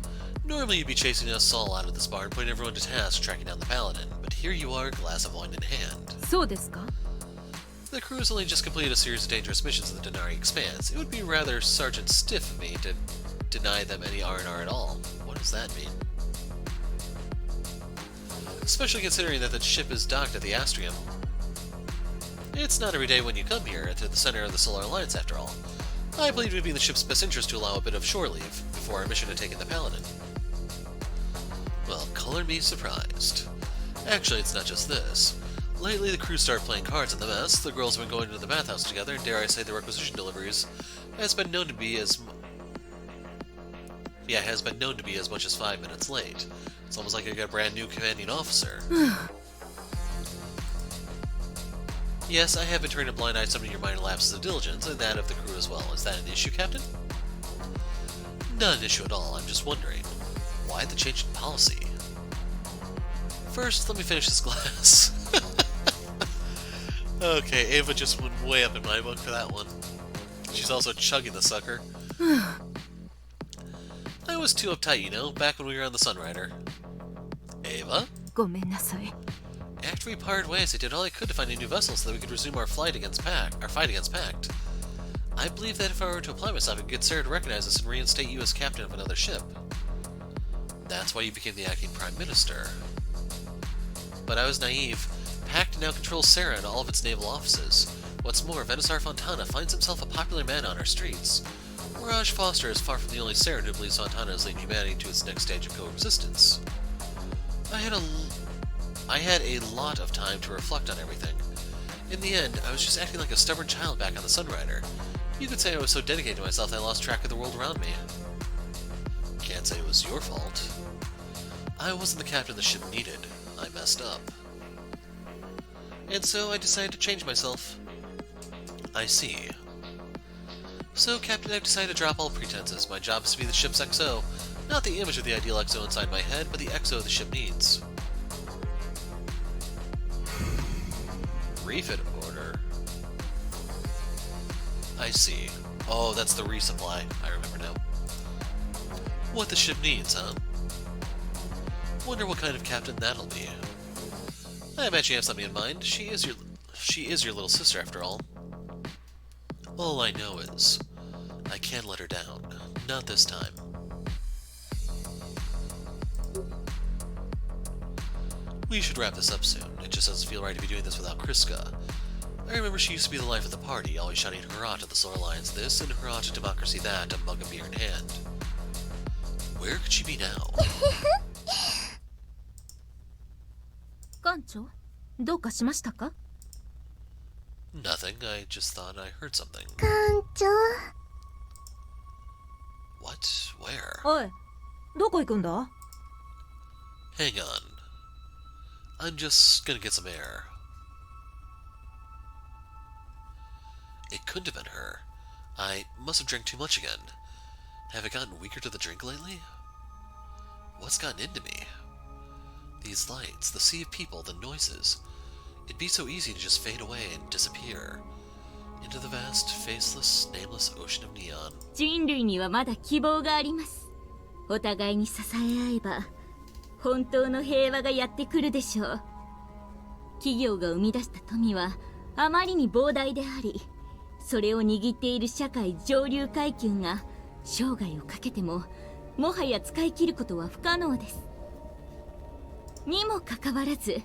Normally you'd be chasing us all out of this bar and putting everyone to task tracking down the Paladin, but here you are, glass of wine in hand. The crew has only just completed a series of dangerous missions in the Denari Expanse. It would be rather Sergeant Stiff of me to deny them any R&R at all. What does that mean? Especially considering that the ship is docked at the Astrium. It's not every day when you come here to the center of the Solar Alliance, after all. I believe it would be in the ship's best interest to allow a bit of shore leave before our mission to take in the Paladin. Well, color me surprised. Actually, it's not just this. Lately, the crew started playing cards in the mess, the girls have been going to the bathhouse together, and dare I say the requisition deliveries has been known to be as much as 5 minutes late. It's almost like I got a brand new commanding officer. Yes, I have been turning a blind eye to some of your minor lapses of diligence, and that of the crew as well. Is that an issue, Captain? Not an issue at all, I'm just wondering. Why the change in policy? First, let me finish this glass. Okay, Ava just went way up in my book for that one. She's also chugging the sucker. I was too uptight, you know, back when we were on the Sunrider. Ava? After we parted ways, I did all I could to find a new vessel so that we could resume our fight against Pact. I believe that if I were to apply myself, I could get Sarah to recognize us and reinstate you as captain of another ship. That's why you became the acting Prime Minister. But I was naive. Pact now controls Sarah and all of its naval offices. What's more, Venusaur Fontana finds himself a popular man on our streets. Mirage Foster is far from the only Saren who believes Fontana is leading humanity to its next stage of coexistence. I had a lot of time to reflect on everything. In the end, I was just acting like a stubborn child back on the Sunrider. You could say I was so dedicated to myself that I lost track of the world around me. Can't say it was your fault. I wasn't the captain the ship needed. I messed up. And so I decided to change myself. I see. So, Captain, I've decided to drop all pretenses. My job is to be the ship's XO. Not the image of the ideal XO inside my head, but the XO the ship needs. Refit order. I see. Oh, that's the resupply. I remember now. What the ship needs, huh? Wonder what kind of captain that'll be. I imagine you have something in mind. She is your little sister, after all. All I know is, I can't let her down. Not this time. We should wrap this up soon. It just doesn't feel right to be doing this without Kriska. I remember she used to be the life of the party, always shouting hurrah to the Solar Alliance this and hurrah to democracy that, a mug of beer in hand. Where could she be now? 艦長、どうかしましたか？ Nothing, I just thought I heard something. 艦長。 What? Where? おい、どこ行くんだ？ Hang on. I'm just gonna get some air. It couldn't have been her. I must have drank too much again. Have I gotten weaker to the drink lately? What's gotten into me? These lights, the sea of people, the noises. It'd be so easy to just fade away and disappear. Into the vast, faceless, nameless ocean of neon. 人類にはまだ希望があります。お互いに支え合えば本当の平和がやってくるでしょう。企業が生み出した富はあまりに膨大であり、それを握っている社会上流階級が生涯をかけてももはや使い切ることは不可能です。にもかかわらず、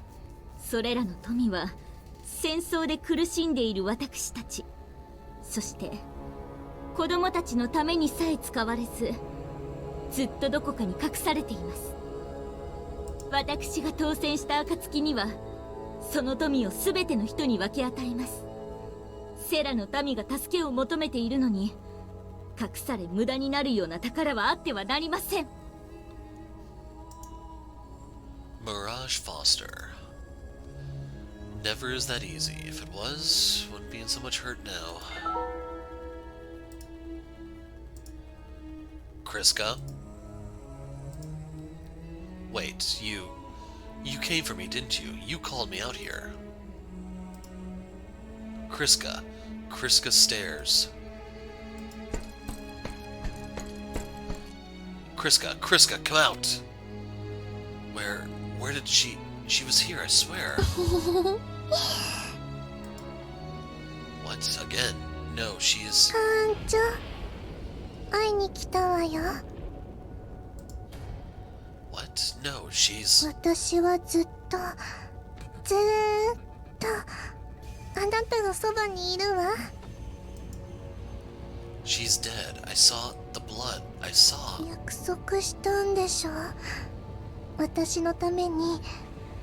それらの富は戦争で苦しんでいる私たち、そして子供たちのためにさえ使われず、ずっとどこかに隠されています。私が当選した暁にはその富を全ての人に分け与えます。セラの民が助けを求めているのに隠され無駄になるような宝はあってはなりません。 Mirage Foster. Never is that easy. If it was, wouldn't be in so much hurt now. Kriska? Wait, you came for me, didn't you? You called me out here. Kriska. Kriska Stairs. Kriska, come out! Where did she was here, I swear. What, again? No, she's... 艦長、会いに来たわよ。 What? No, she's... 私はずっとあなたのそばにいるわ。 She's dead. I saw the blood. I saw... 約束したんでしょ。私のために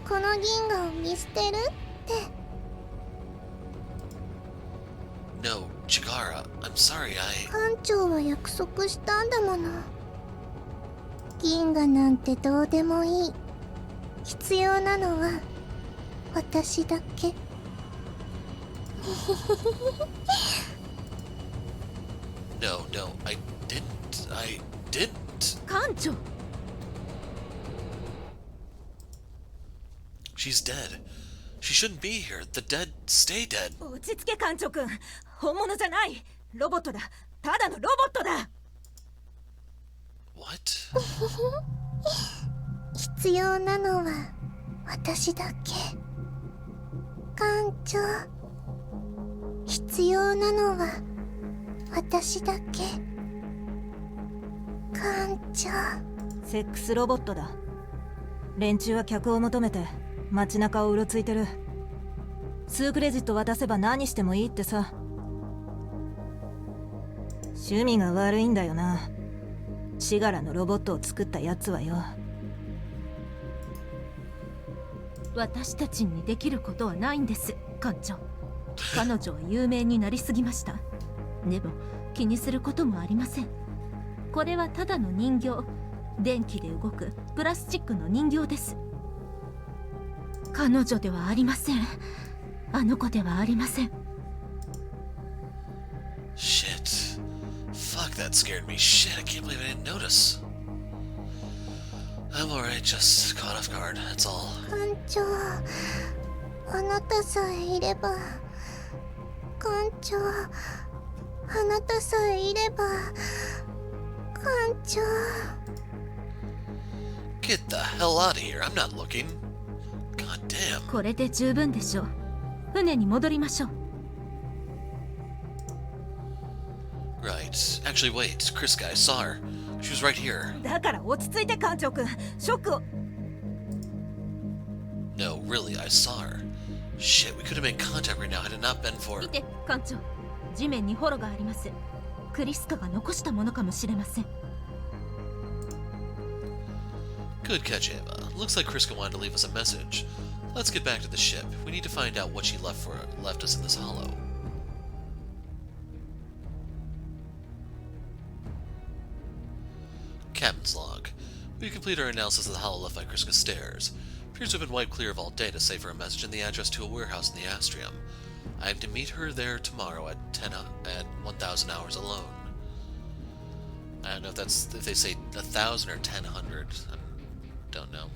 この銀河を見捨てるって。 No, Chigara, I'm sorry, 艦長は約束したんだもの。銀河なんてどうでもいい。必要なのは私だけ。No, I didn't. 艦長、 She's dead. She shouldn't be here. The dead stay dead. 落ち着け艦長くん、本物じゃない。ロボットだ。ただのロボットだ。 What? 必要なのは私だけ。艦長、必要なのは私だけ。艦長。セックスロボットだ。連中は客を求めて街中をうろついてる。数クレジット渡せば何してもいいってさ。趣味が悪いんだよな。チガラのロボットを作ったやつはよ。私たちにできることはないんです、艦長。彼女は有名になりすぎました。でも気にすることもありません。これはただの人形、電気で動くプラスチックの人形です。彼女ではありません。あの子ではありません。 Shit. Fuck, that scared me. Shit, I can't believe I didn't notice. I'm alright, just caught off guard, that's all. 艦長、あなたさえいれば。艦長、あなたさえいれば。艦長。 Get the hell out of here, I'm not looking. God damn. これで十分でしょう。船に戻りましょう。Right. Actually, wait. Kriska, I saw her. She was right here. だから落ち着いて艦長くん。ショックを。 No, really, I saw her. Shit, we could have made contact right now had it not been for... 見て艦長、地面にホロがあります。クリスカが残したものかもしれません。 Good catch, Ava. Looks like Kriska wanted to leave us a message. Let's get back to the ship. We need to find out what she left us in this hollow. Captain's log. We completed our analysis of the hollow left by Kriska's stairs. Appears to have been wiped clear of all data, save for a message and the address to a warehouse in the Astrium. I am to meet her there tomorrow at 1,000 hours alone. I don't know if they say 1,000 or 1,000. I don't know.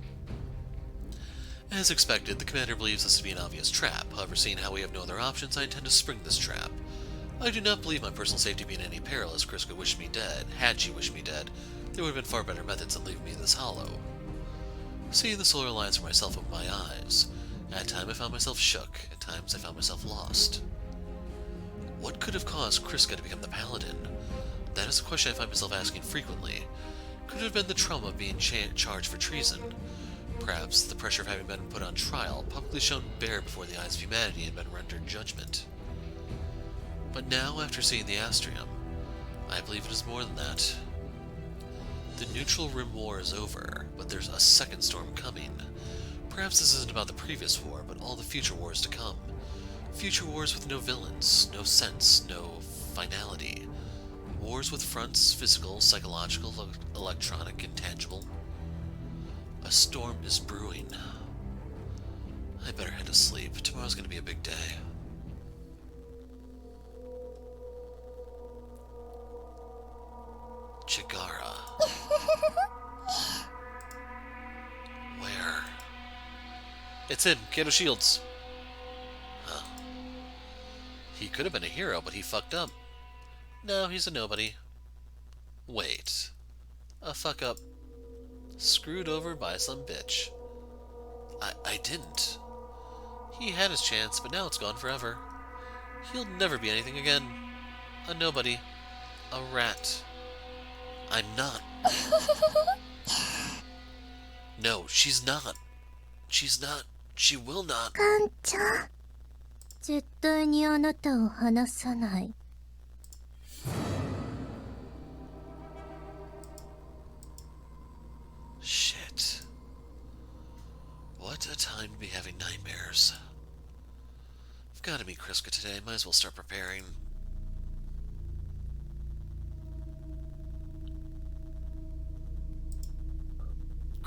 As expected, the commander believes this to be an obvious trap. However, seeing how we have no other options, I intend to spring this trap. I do not believe my personal safety to be in any peril, as Kriska wished me dead. Had she wished me dead, there would have been far better methods than leaving me in this hollow. Seeing the solar lines for myself opened my eyes. At times I found myself shook, at times I found myself lost. What could have caused Kriska to become the Paladin? That is a question I find myself asking frequently. Could it have been the trauma of being charged for treason? Perhaps the pressure of having been put on trial, publicly shown bare before the eyes of humanity, and been rendered judgment. But now, after seeing the Astrium, I believe it is more than that. The Neutral Rim War is over, but there's a second storm coming. Perhaps this isn't about the previous war, but all the future wars to come. Future wars with no villains, no sense, no finality. Wars with fronts, physical, psychological, electronic, and tangible. A storm is brewing. I better head to sleep. Tomorrow's gonna be a big day. Chigara. Where? It's him, Kato Shields. Huh. He could have been a hero, but he fucked up. No, he's a nobody. Wait. A fuck up. Screwed over by some bitch. I didn't. He had his chance, but now it's gone forever. He'll never be anything again. A nobody. A rat. I'm not. No, she's not. She's not. She will not. 艦長絶対にあなたを離さない Shit. What a time to be having nightmares. I've got to meet Kriska today. Might as well start preparing.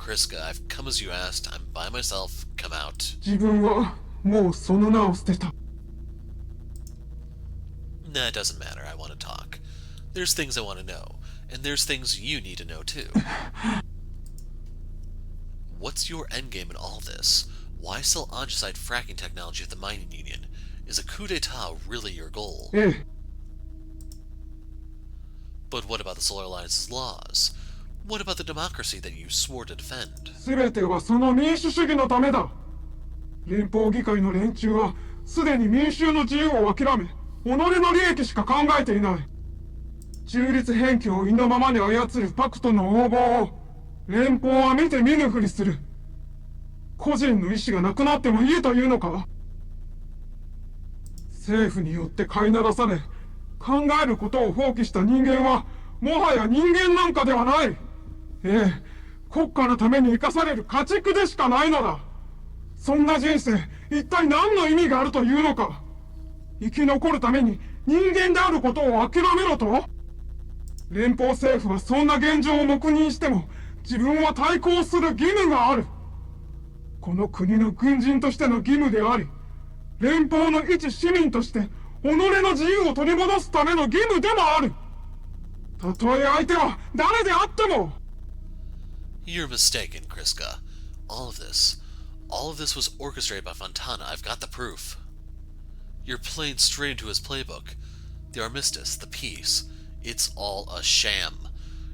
Kriska, I've come as you asked. I'm by myself. Come out. 自分はもうその名を捨てた Nah, it doesn't matter. I want to talk. There's things I want to know. And there's things you need to know, too. What's your endgame in all this? Why sell andesite fracking technology at the mining union? Is a coup d'etat really your goal? ええ But what about the Solar Alliance's laws? What about the democracy that you swore to defend? 全てはその民主主義のためだ連邦議会の連中はすでに民衆の自由を諦め己の利益しか考えていない中立辺境を意のままに操るパクトの横暴を連邦は見て見ぬふりする個人の意思がなくなってもいいというのか政府によって飼いならされ考えることを放棄した人間はもはや人間なんかではないええ国家のために生かされる家畜でしかないのだそんな人生一体何の意味があるというのか生き残るために人間であることを諦めろと連邦政府はそんな現状を黙認しても自分は対抗する義務があるこの国の軍人としての義務であり連邦の一市民として己の自由を取り戻すための義務でもあるたとえ相手は誰であっても You're mistaken, Kriska. All of this was orchestrated by Fontana. I've got the proof. You're playing straight into his playbook. The armistice, the peace, it's all a sham.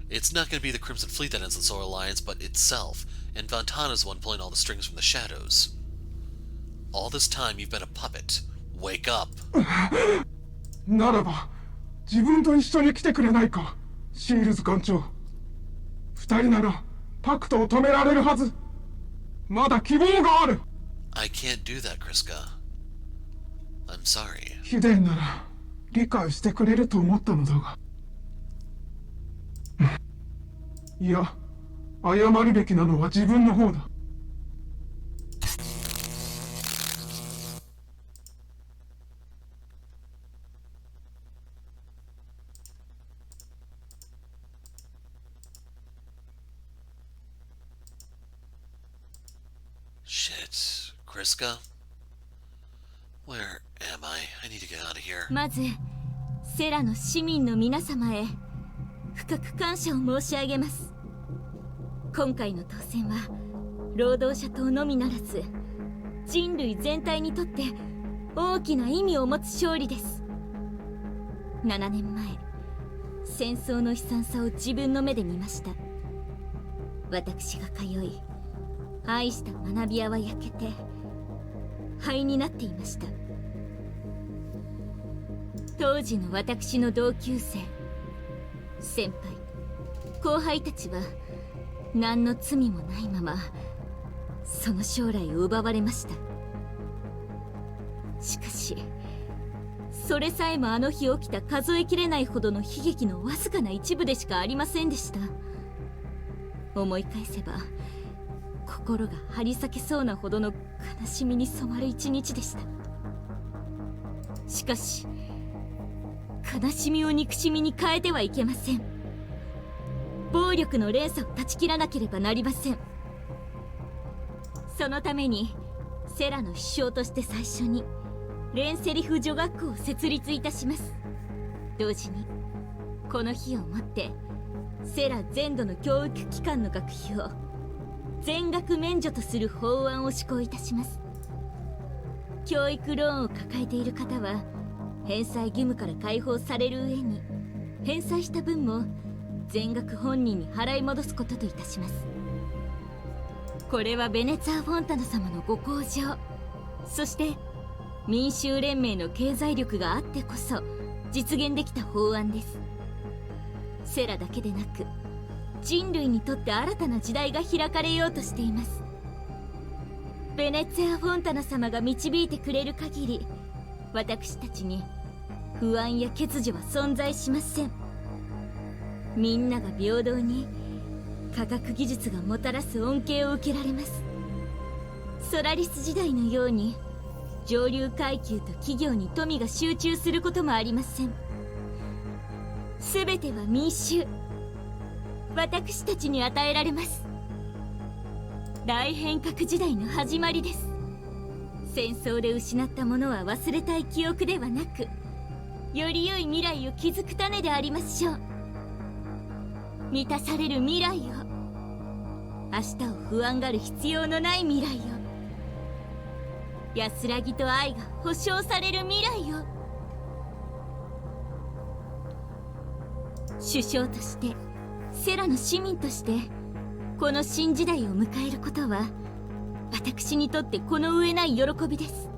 It's not going to be the Crimson Fleet that ends the Solar Alliance, but itself, and Fontana's the one pulling all the strings from the shadows. All this time you've been a puppet. Wake up. ならば自分と一緒に来てくれないか、シールズ艦長。二人ならパクトを止められるはず。まだ希望がある。 I can't do that, Kriska. I'm sorry. ヒデンなら理解してくれると思ったのだが。いや、謝るべきなのは自分の方だ。Shit. Kriska? Where am I need to get out of here. まずセラの市民の皆様へ深く感謝を申し上げます。今回の当選は労働者党のみならず人類全体にとって大きな意味を持つ勝利です。7年前、戦争の悲惨さを自分の目で見ました。私が通い愛した学び屋は焼けて灰になっていました。当時の私の同級生、先輩、後輩たちは何の罪もないままその将来を奪われました。しかしそれさえもあの日起きた数えきれないほどの悲劇のわずかな一部でしかありませんでした。思い返せば心が張り裂けそうなほどの悲しみに染まる一日でした。しかし悲しみを憎しみに変えてはいけません。暴力の連鎖を断ち切らなければなりません。そのためにセラの首相として最初にレンセリフ女学校を設立いたします。同時にこの日をもってセラ全土の教育機関の学費を全額免除とする法案を施行いたします。教育ローンを抱えている方は返済義務から解放される上に返済した分も全額本人に払い戻すことといたします。これはベネツァ・フォンタナ様のご厚情、そして民衆連盟の経済力があってこそ実現できた法案です。セラだけでなく人類にとって新たな時代が開かれようとしています。ベネツィア・フォンタナ様が導いてくれる限り私たちに不安や欠如は存在しません。みんなが平等に科学技術がもたらす恩恵を受けられます。ソラリス時代のように上流階級と企業に富が集中することもありません。すべては民衆、私たちに与えられます。大変革時代の始まりです。戦争で失ったものは忘れたい記憶ではなく、より良い未来を築く種でありましょう。満たされる未来を、明日を不安がる必要のない未来を、安らぎと愛が保証される未来を。首相としてセラの市民としてこの新時代を迎えることは私にとってこの上ない喜びです。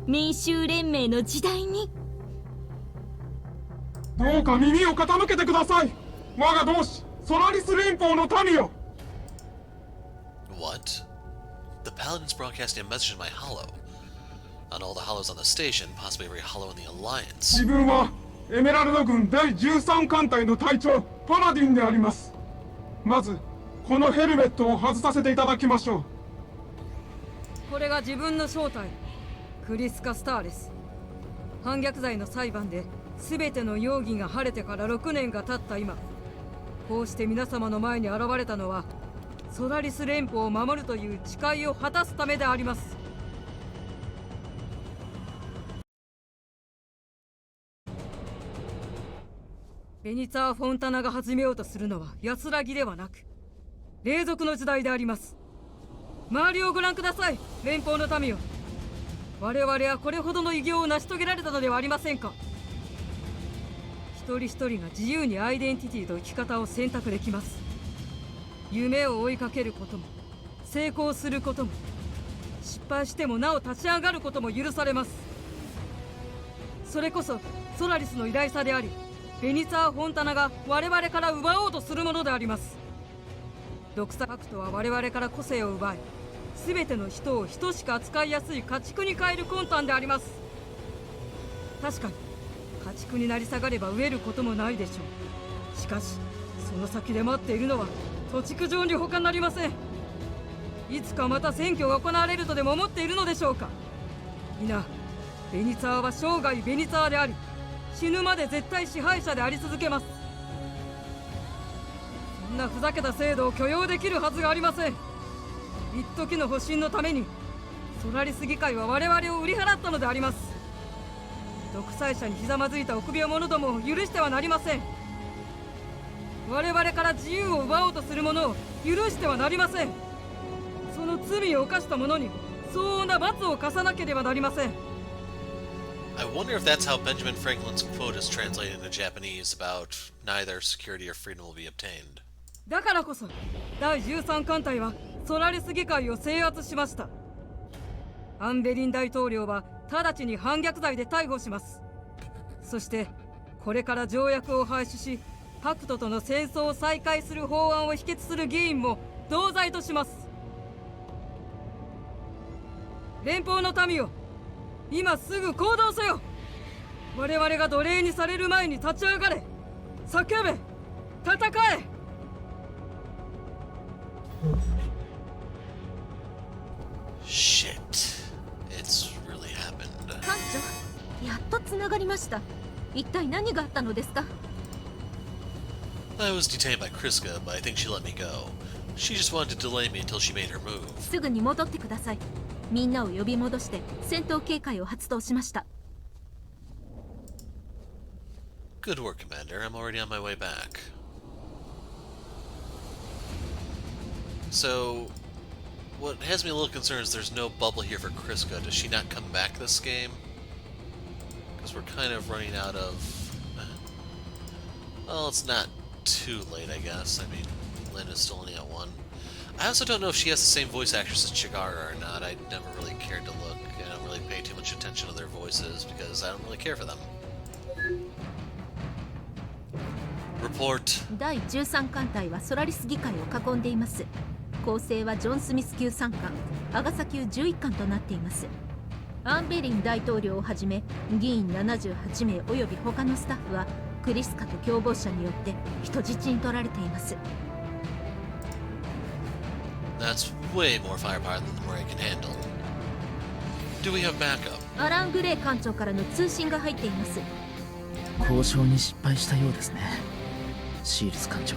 民衆連盟の時代にどうか耳を傾けてください。我が同志ソラリス連邦の民よ。 What? The Paladin's broadcasting a message in my hollow. On all the hollows on the station, possibly every hollow in the Alliance. 自分はエメラルド軍第13艦隊の隊長パラディンであります。まずこのヘルメットを外させていただきましょう。これが自分の正体、クリスカ・スターレス。反逆罪の裁判で全ての容疑が晴れてから6年が経った今、こうして皆様の前に現れたのはソラリス連邦を守るという誓いを果たすためであります。ベニツァー・フォンタナが始めようとするのは安らぎではなく霊俗の時代であります。周りをご覧ください、連邦の民よ。我々はこれほどの偉業を成し遂げられたのではありませんか。一人一人が自由にアイデンティティと生き方を選択できます。夢を追いかけることも成功することも失敗してもなお立ち上がることも許されます。それこそソラリスの偉大さであり、ベニツァー・フォンタナが我々から奪おうとするものであります。独裁パクトは我々から個性を奪い、全ての人を等しく扱いやすい家畜に変える魂胆であります。確かに家畜になり下がれば飢えることもないでしょう。しかしその先で待っているのは土地区上に他なりません。いつかまた選挙が行われるとでも思っているのでしょうか。皆、ベニツァーは生涯ベニツァーであり、死ぬまで絶対支配者であり続けます。そんなふざけた制度を許容できるはずがありません。一時の保身のためにソラリス議会は我々を売り払ったのであります。独裁者にひざまずいた臆病者どもを許してはなりません。我々から自由を奪おうとする者を許してはなりません。その罪を犯した者に相応な罰を課さなければなりません。 I wonder if that's how Benjamin Franklin's quote is translated into Japanese about neither security or freedom will be obtained. だからこそ第13艦隊はソラリス議会を制圧しました。アンベリン大統領は直ちに反逆罪で逮捕します。そしてこれから条約を廃止し、パクトとの戦争を再開する法案を否決する議員も同罪とします。連邦の民よ、今すぐ行動せよ。我々が奴隷にされる前に立ち上がれ。叫べ、戦え。Shit. It's really happened. 艦長、やっとつながりました。一体何があったのですか？ I was detained by Kriska, but I think she let me go. She just wanted to delay me until she made her move. すぐに戻ってください。みんなを呼び戻して戦闘警戒を発動しました。 Good work, Commander. I'm already on my way back. So, what has me a little concerned is there's no bubble here for Kriska. Does she not come back this game? Because we're kind of running out of... Well, it's not too late, I guess. I mean, Lynn is still only at 1. I also don't know if she has the same voice actress as Chigara or not. I never really cared to look. I don't really pay too much attention to their voices because I don't really care for them. Report. 第13艦隊はソラリス議会を囲んでいます。構成はジョン・スミス級3艦、アガサ級11艦となっています。アンベリン大統領をはじめ議員78名および他のスタッフはクリスカと共謀者によって人質に取られています。That's way more firepower than the myriad can handle. Do we have backup? アラン・グレー艦長からの通信が入っています。交渉に失敗したようですね、シールス艦長。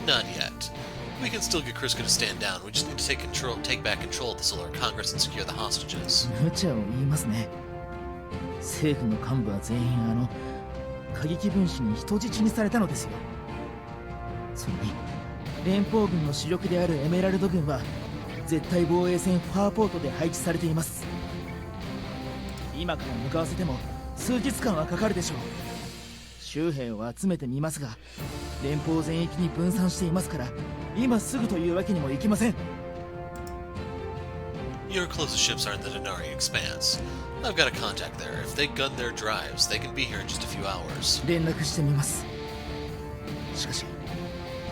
Not yet. We can still get Kriska to stand down. We just need to take back control of the Solar Congress and secure the hostages. 無茶を言いますね。政府の幹部は全員過激分子に人質にされたのですよ。それに連邦軍の主力であるエメラルド軍は絶対防衛線ファーポートで配置されています。今から向かわせても数日間はかかるでしょう。州兵を集めてみますが、連邦全域に分散していますから今すぐというわけにもいきません。 Your closest ships are in the Denari Expanse. I've got a contact there. If they gun their drives, they can be here in just a few hours. 連絡してみます。しかし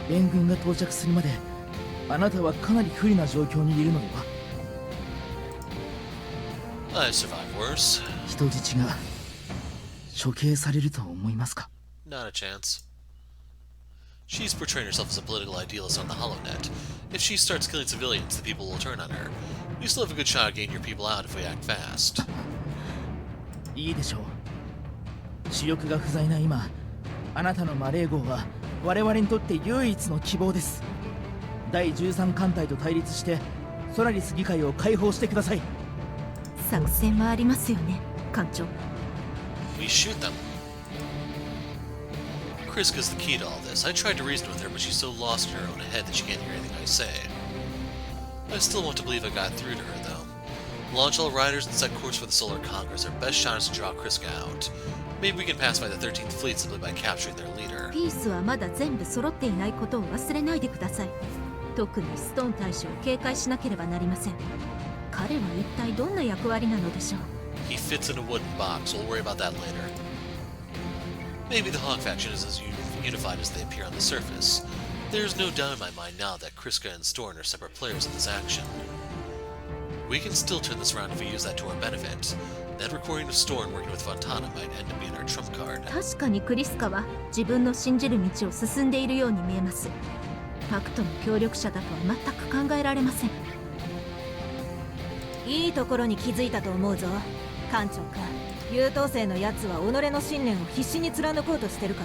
援軍が到着するまであなたはかなり不利な状況にいるのでは。 I survived worse. 人質が処刑されると思いますか？ Not a chance. She's portraying herself as a political idealist on the HoloNet. If she starts killing civilians, the people will turn on her. You still have a good shot at getting your people out if we act fast. いいでしょう。主力が不在な今、あなたのマレー号は我々にとって唯一の希望です。第13艦隊と対立してソラリス議会を解放してください。作戦はありますよね、艦長。 We shoot them. Kriska's the key to all this. I tried to reason with her, but she's so lost in her own head that she can't hear anything I say. I still want to believe I got through to her, though. Launch all riders and set course for the Solar Congress. Our best shot is to draw Kriska out. Maybe we can pacify the 13th Fleet simply by capturing their leader. ピースはまだ全部揃っていないことを忘れないでください。特にストーン大使を警戒しなければなりません。彼は一体どんな役割なのでしょう。He fits in a wooden box. We'll worry about that later. Maybe the Hawk faction is as unified as they appear on the surface. There's no doubt in my mind now that Kriska and Storn are separate players in this action. We can still turn this around if we use that to our benefit. That recording of Storn working with Fontana might end up being our trump card. 確かにクリスカは自分の信じる道を進んでいるように見えます。パクトの協力者だとは全く考えられません。いいところに気づいたと思うぞ、艦長君。優等生のやつは己の信念を必死に貫こうとしてるか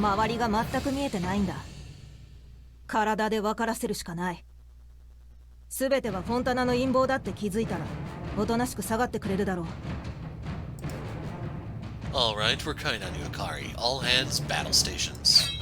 ら、周りが全く見えてないんだ。体で分からせるしかない。全てはフォンタナの陰謀だって気づいたら、おとなしく下がってくれるだろう。Alright, we're counting on you, Akari. All hands, battle stations.